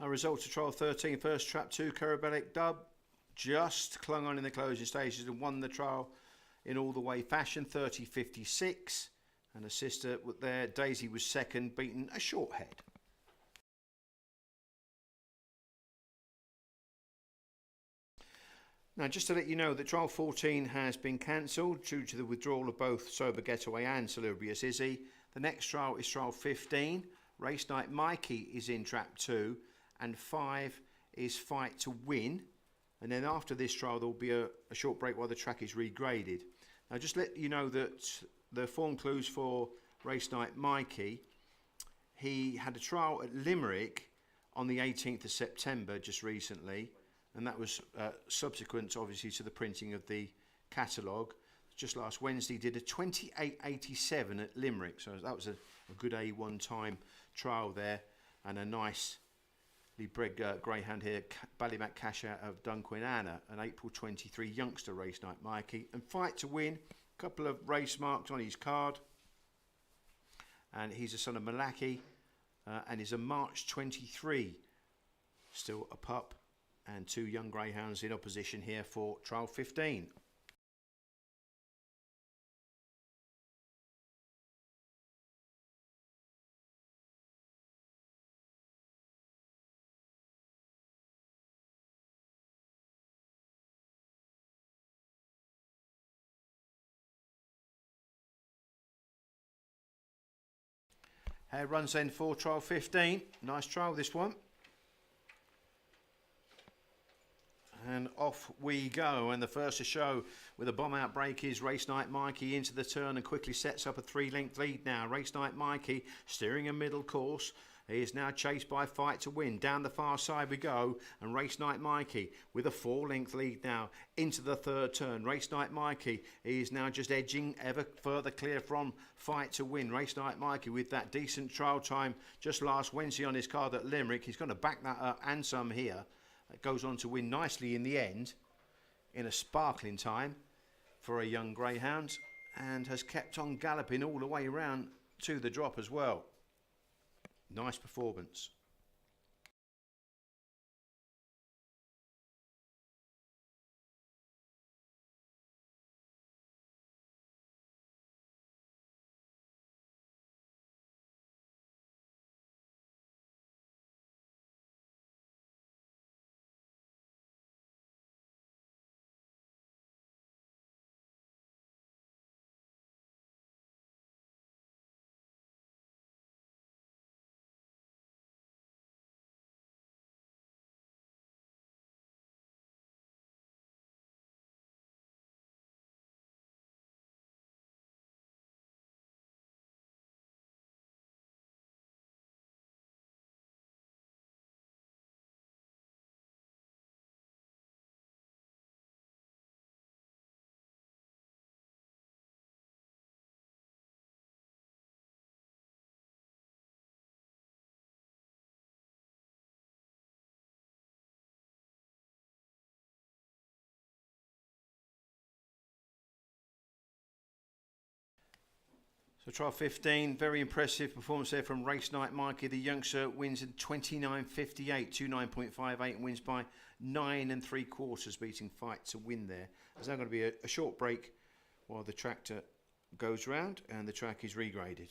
Our results of trial 13, first trap 2, Kerabalic Dub just clung on in the closing stages and won the trial in all the way fashion, 30.56. And a sister there, Daisy, was second, beaten a short head. Now, just to let you know that trial 14 has been cancelled due to the withdrawal of both Sober Getaway and Salubrious Izzy. The next trial is trial 15. Race Night Mikey is in trap 2. And 5 is Fight to Win. And then after this trial, there will be a short break while the track is regraded. Now, just let you know that the form clues for Race Night Mikey, he had a trial at Limerick on the 18th of September just recently. And that was subsequent, obviously, to the printing of the catalogue. Just last Wednesday, did a 28.87 at Limerick. So that was a good A1 time trial there. And a nice bred greyhound here, Ballymac Cash out of Dunquin Anna, an April 23 youngster Race Night Mikey. And Fight to Win, a couple of race marks on his card. And he's a son of Malaki and is a March 23, still a pup. And 2 young greyhounds in opposition here for trial 15. Hare runs then for trial 15. Nice trial, this one. And off we go. And the first to show with a bomb out break is Race Night Mikey into the turn and quickly sets up a 3-length lead now. Race Night Mikey steering a middle course. He is now chased by Fight to Win. Down the far side we go. And Race Night Mikey with a 4-length lead now into the third turn. Race Night Mikey is now just edging ever further clear from Fight to Win. Race Night Mikey with that decent trial time just last Wednesday on his card at Limerick. He's going to back that up and some here. It goes on to win nicely in the end in a sparkling time for a young greyhound, and has kept on galloping all the way round to the drop as well. Nice performance. So trial 15, very impressive performance there from Race Night Mikey. The youngster wins in 29.58, 29.58, and wins by 9 3/4, beating Fight to win there. There's now going to be a short break while the tractor goes round and the track is regraded.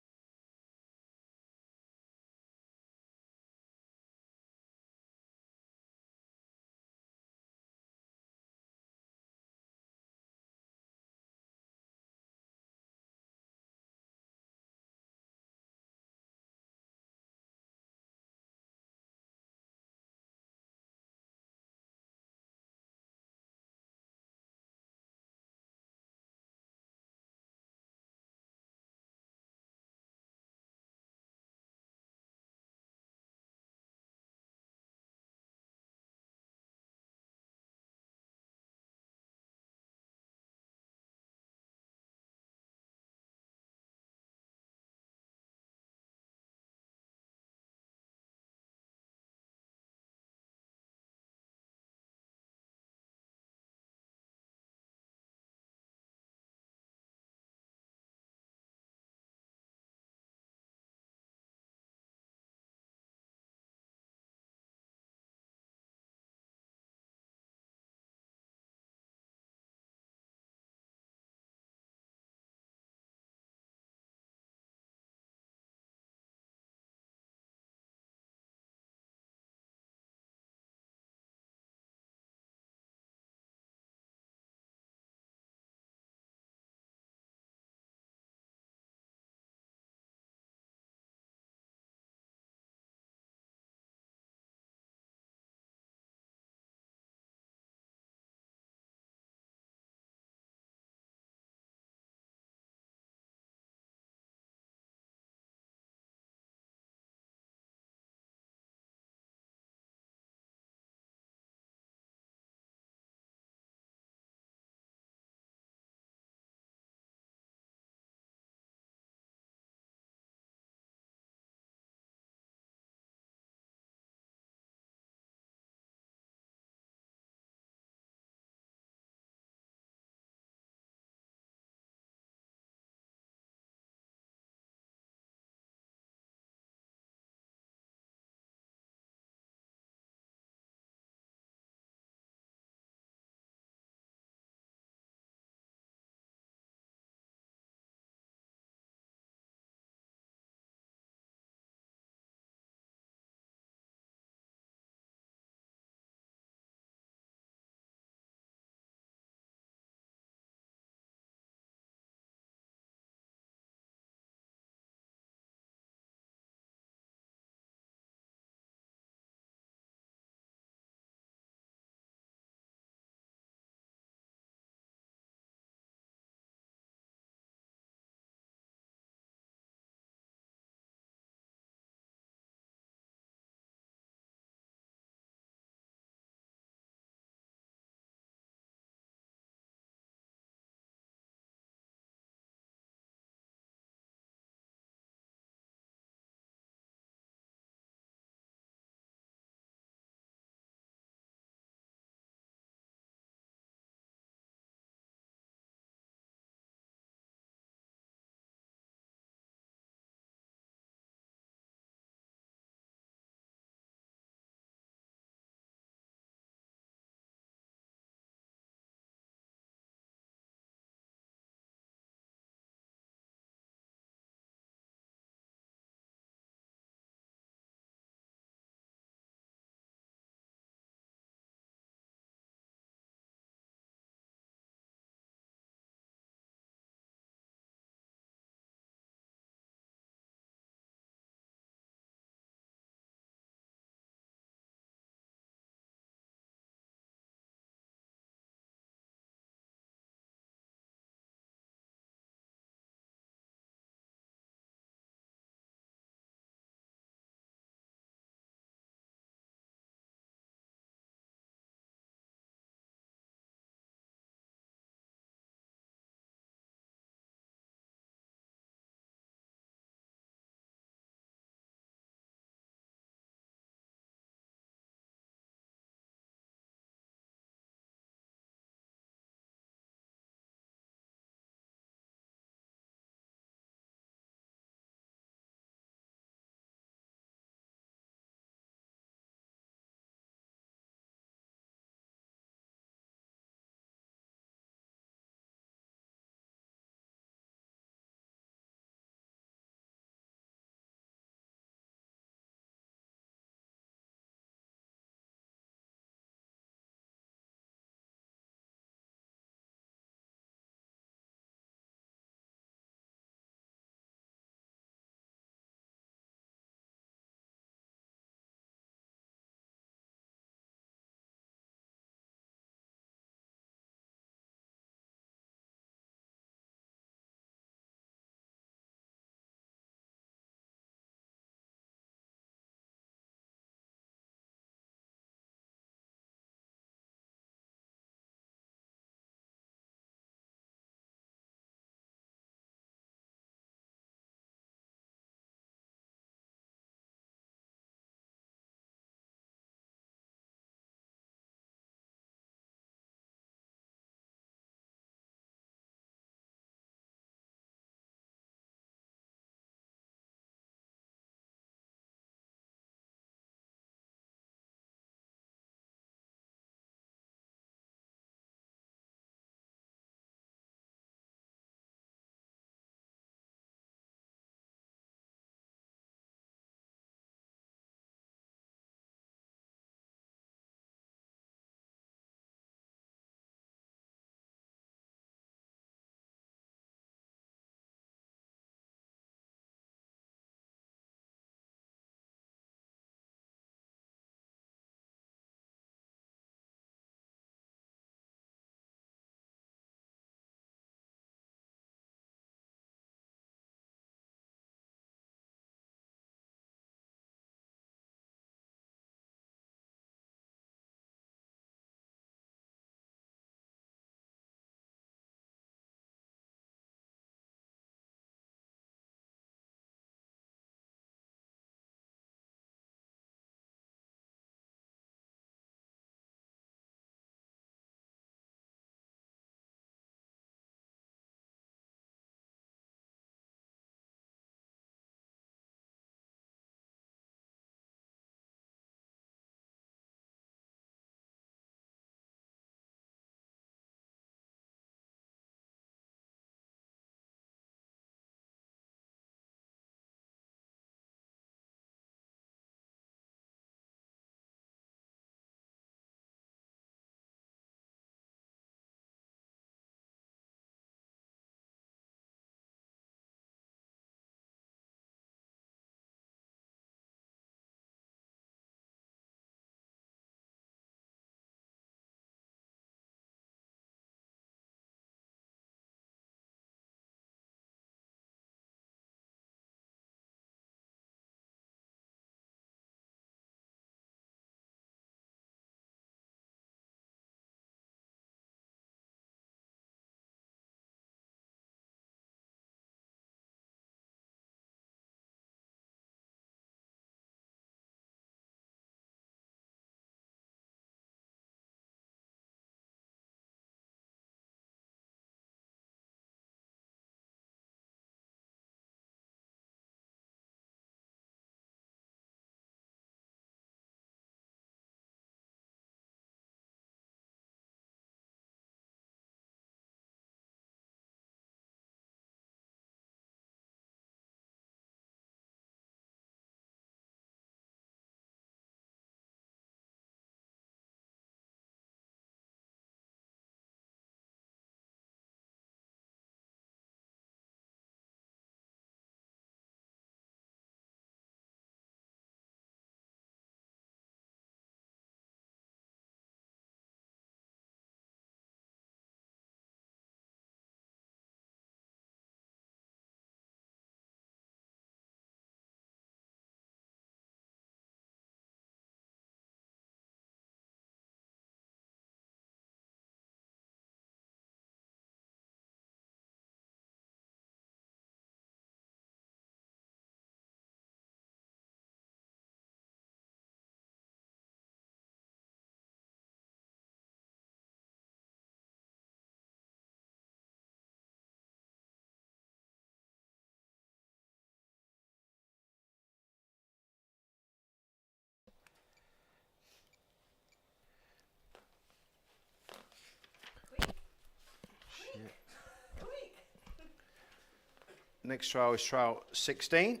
Next trial is trial 16.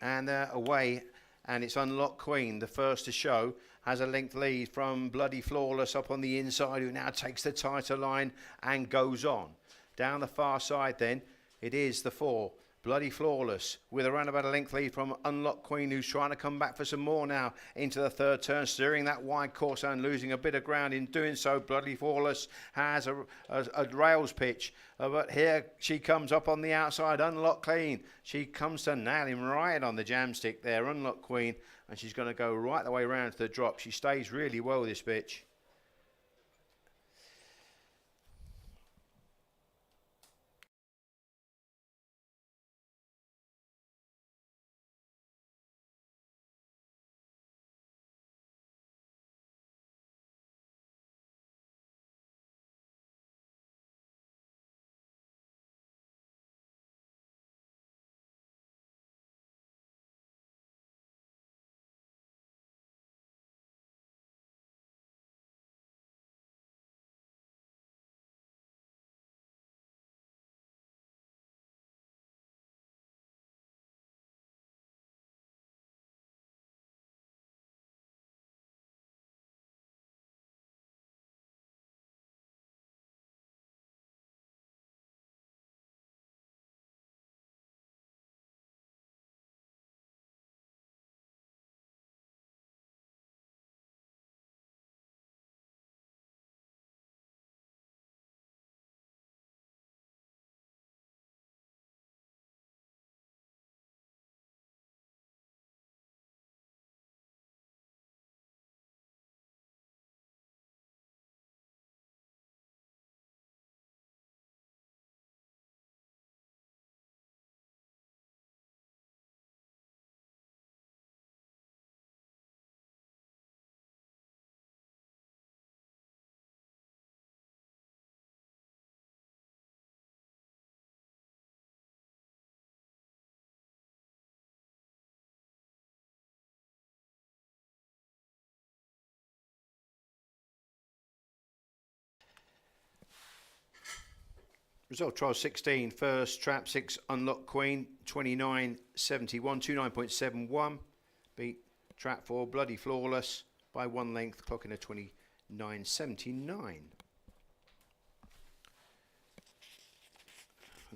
And they're away. And it's Unlocked Queen, the first to show, has a length lead from Bloody Flawless up on the inside, who now takes the tighter line and goes on. Down the far side then, it is the 4, Bloody Flawless, with around about a length lead from Unlocked Queen, who's trying to come back for some more now into the third turn, steering that wide course and losing a bit of ground in doing so. Bloody Flawless has a rails pitch, but here she comes up on the outside. Unlocked Queen, she comes to nail him right on the jam stick there. Unlocked Queen, and she's going to go right the way around to the drop. She stays really well, this bitch. Result trial 16, first trap 6 Unlocked Queen, 29.71, 29.71. Beat trap 4 Bloody Flawless by 1 length, clocking a 29.79.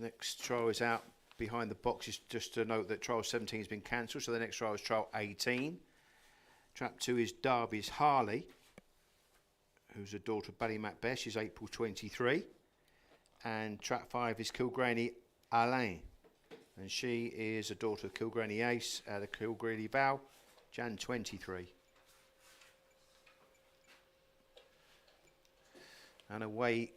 Next trial is out behind the boxes. Just to note that trial 17 has been cancelled, so the next trial is trial 18. Trap 2 is Derby's Harley, who's a daughter of Ballymacbeth. She's April 23. And trap 5 is Kilgraney Alain, and she is a daughter of Kilgraney Ace at the Kilgraney Bow, Jan 23. And away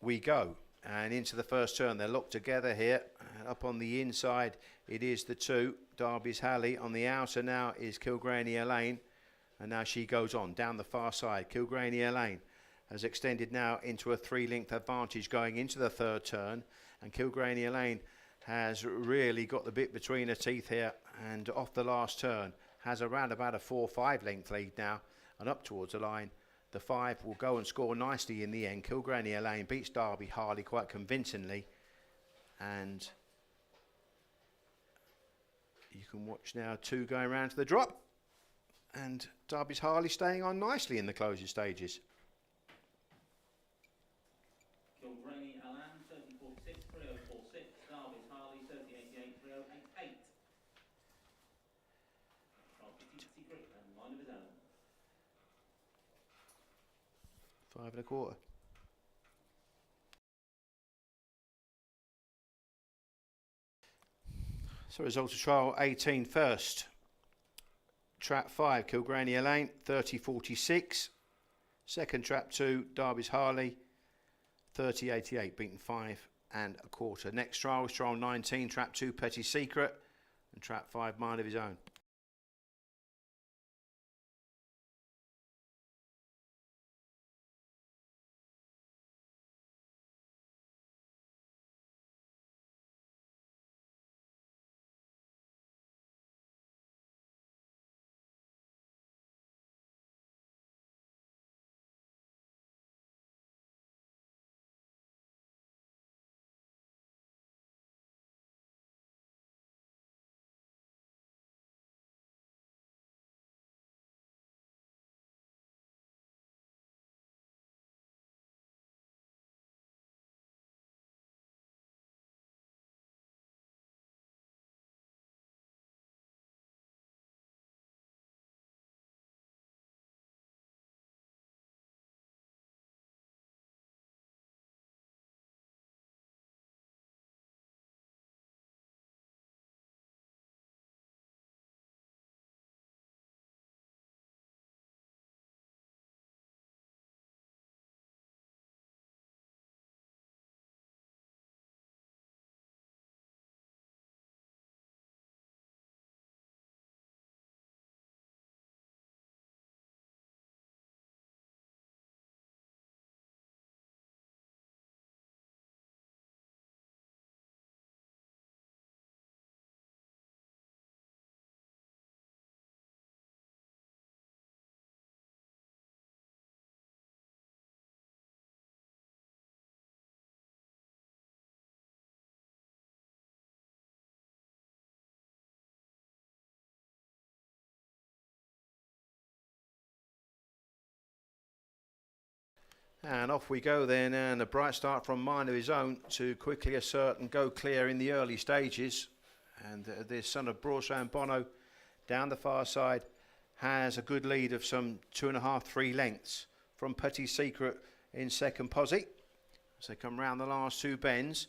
we go, and into the first turn. They're locked together here. Up on the inside it is the 2, Derby's Halley. On the outer now is Kilgraney Alain, and now she goes on down the far side. Kilgraney Alain has extended now into a 3-length advantage going into the third turn, and Kilgraney Lane has really got the bit between her teeth here, and off the last turn has around about a 4-5 length lead now, and up towards the line. The 5 will go and score nicely in the end. Kilgraney Lane beats Derby Harley quite convincingly, and you can watch now 2 going around to the drop, and Derby's Harley staying on nicely in the closing stages. Kilgraney Alan, 3046, 3046. Derby's Harley, 3088, 3088. Secret and mind of his own. 5 1/4. So results of trial 18 first. Trap 5, Kilgraney Lane, 3046. Second trap 2, Derby's Harley, 3088, beaten 5 1/4. Next trial is trial 19, trap 2, Petty Secret, and trap 5, Mind of His Own. And off we go then, and a bright start from Mind of His Own to quickly assert and go clear in the early stages. And the son of Broadsound Bono down the far side has a good lead of some 2.5, 3 lengths from Petit Secret in second posse. As they come round the last 2 bends,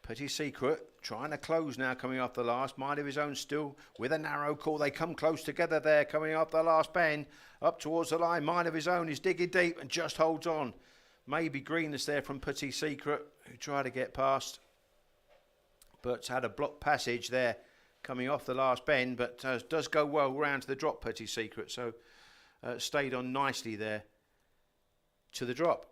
Petit Secret trying to close now coming off the last. Mind of His Own still with a narrow call. They come close together there coming off the last bend up towards the line. Mind of His Own is digging deep and just holds on. Maybe greenness there from Petit Secret, who tried to get past, but had a block passage there coming off the last bend, but does go well round to the drop, Petit Secret, so stayed on nicely there to the drop.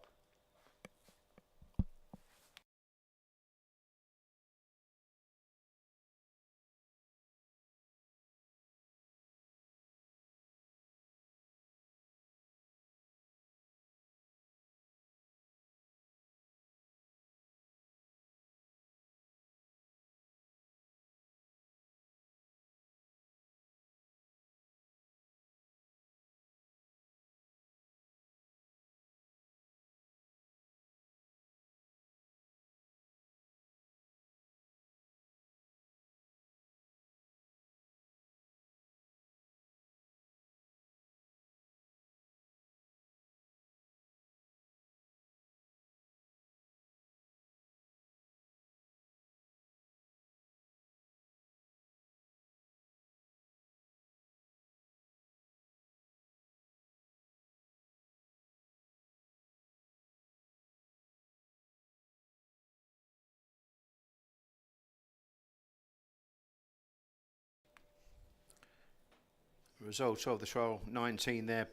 The result of the trial 19 there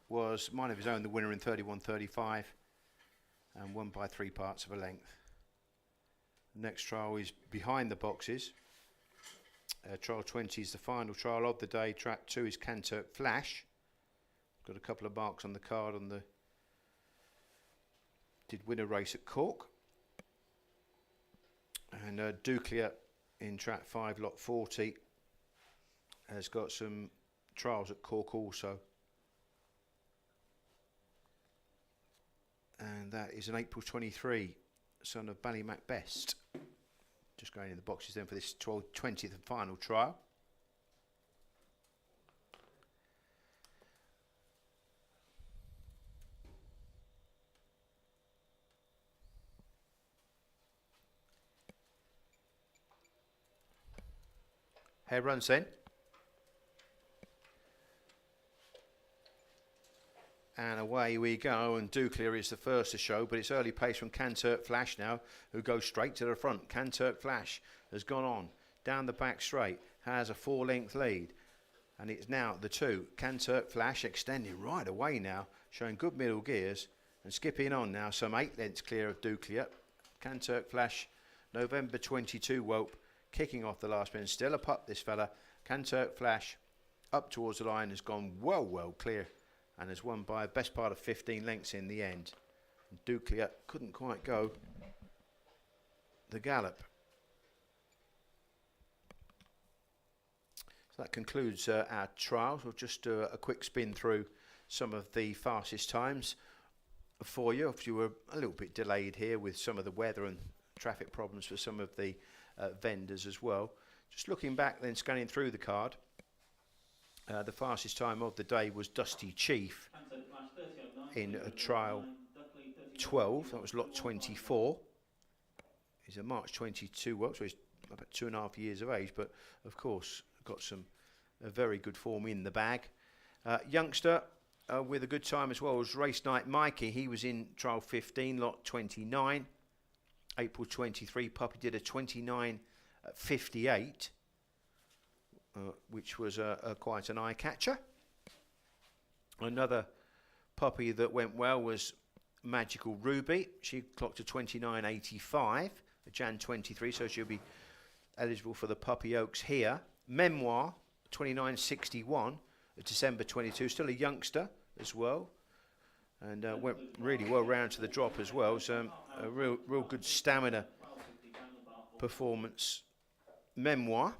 was Mind of His Own, the winner in 31.35 and won by 3 parts of a length. The next trial is behind the boxes. Trial 20 is the final trial of the day. Track 2 is Canturk Flash. Got a couple of marks on the card on the did win a race at Cork. And Duclia in track 5 lot 40 has got some trials at Cork also, and that is an April 23 son of Ballymac Best. Just going in the boxes then for this 20th and final trial. Hair runs then. And away we go, and Duclia is the first to show, but it's early pace from Canturk Flash now, who goes straight to the front. Canturk Flash has gone on, down the back straight, has a 4-length lead, and it's now the 2. Canturk Flash extending right away now, showing good middle gears, and skipping on now, some 8 lengths clear of Duclia. Canturk Flash, November 22 whoop, kicking off the last bend, still a pup this fella. Canturk Flash, up towards the line, has gone well clear, and has won by a best part of 15 lengths in the end. And Duclia couldn't quite go the gallop. So that concludes our trials. We'll just do a quick spin through some of the fastest times for you. If you were a little bit delayed here with some of the weather and traffic problems for some of the vendors as well. Just looking back then, scanning through the card. The fastest time of the day was Dusty Chief in a trial 12. That was lot 24. He's a March 22 work, so he's about 2.5 years of age, but of course got some very good form in the bag. Youngster with a good time as well was Race Night Mikey. He was in trial 15, lot 29. April 23, puppy did a 29.58. Which was quite an eye catcher. Another puppy that went well was Magical Ruby. She clocked a 29.85, a Jan 23, so she'll be eligible for the Puppy Oaks here. Memoir, 29.61, December 22, still a youngster as well, and went really well round to the drop as well. So a real good stamina performance. Memoir.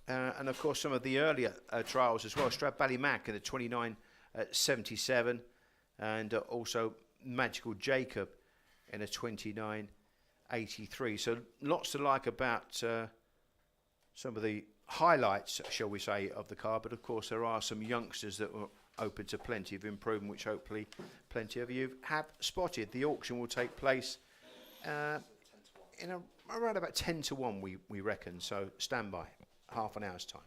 And of course some of the earlier trials as well. Ballymac in the 29.77, and also Magical Jacob in a 29.83. So lots to like about some of the highlights, shall we say, of the car. But of course, there are some youngsters that are open to plenty of improvement, which hopefully plenty of you have spotted. The auction will take place in around about 10 to 1, we reckon. So stand by, half an hour's time.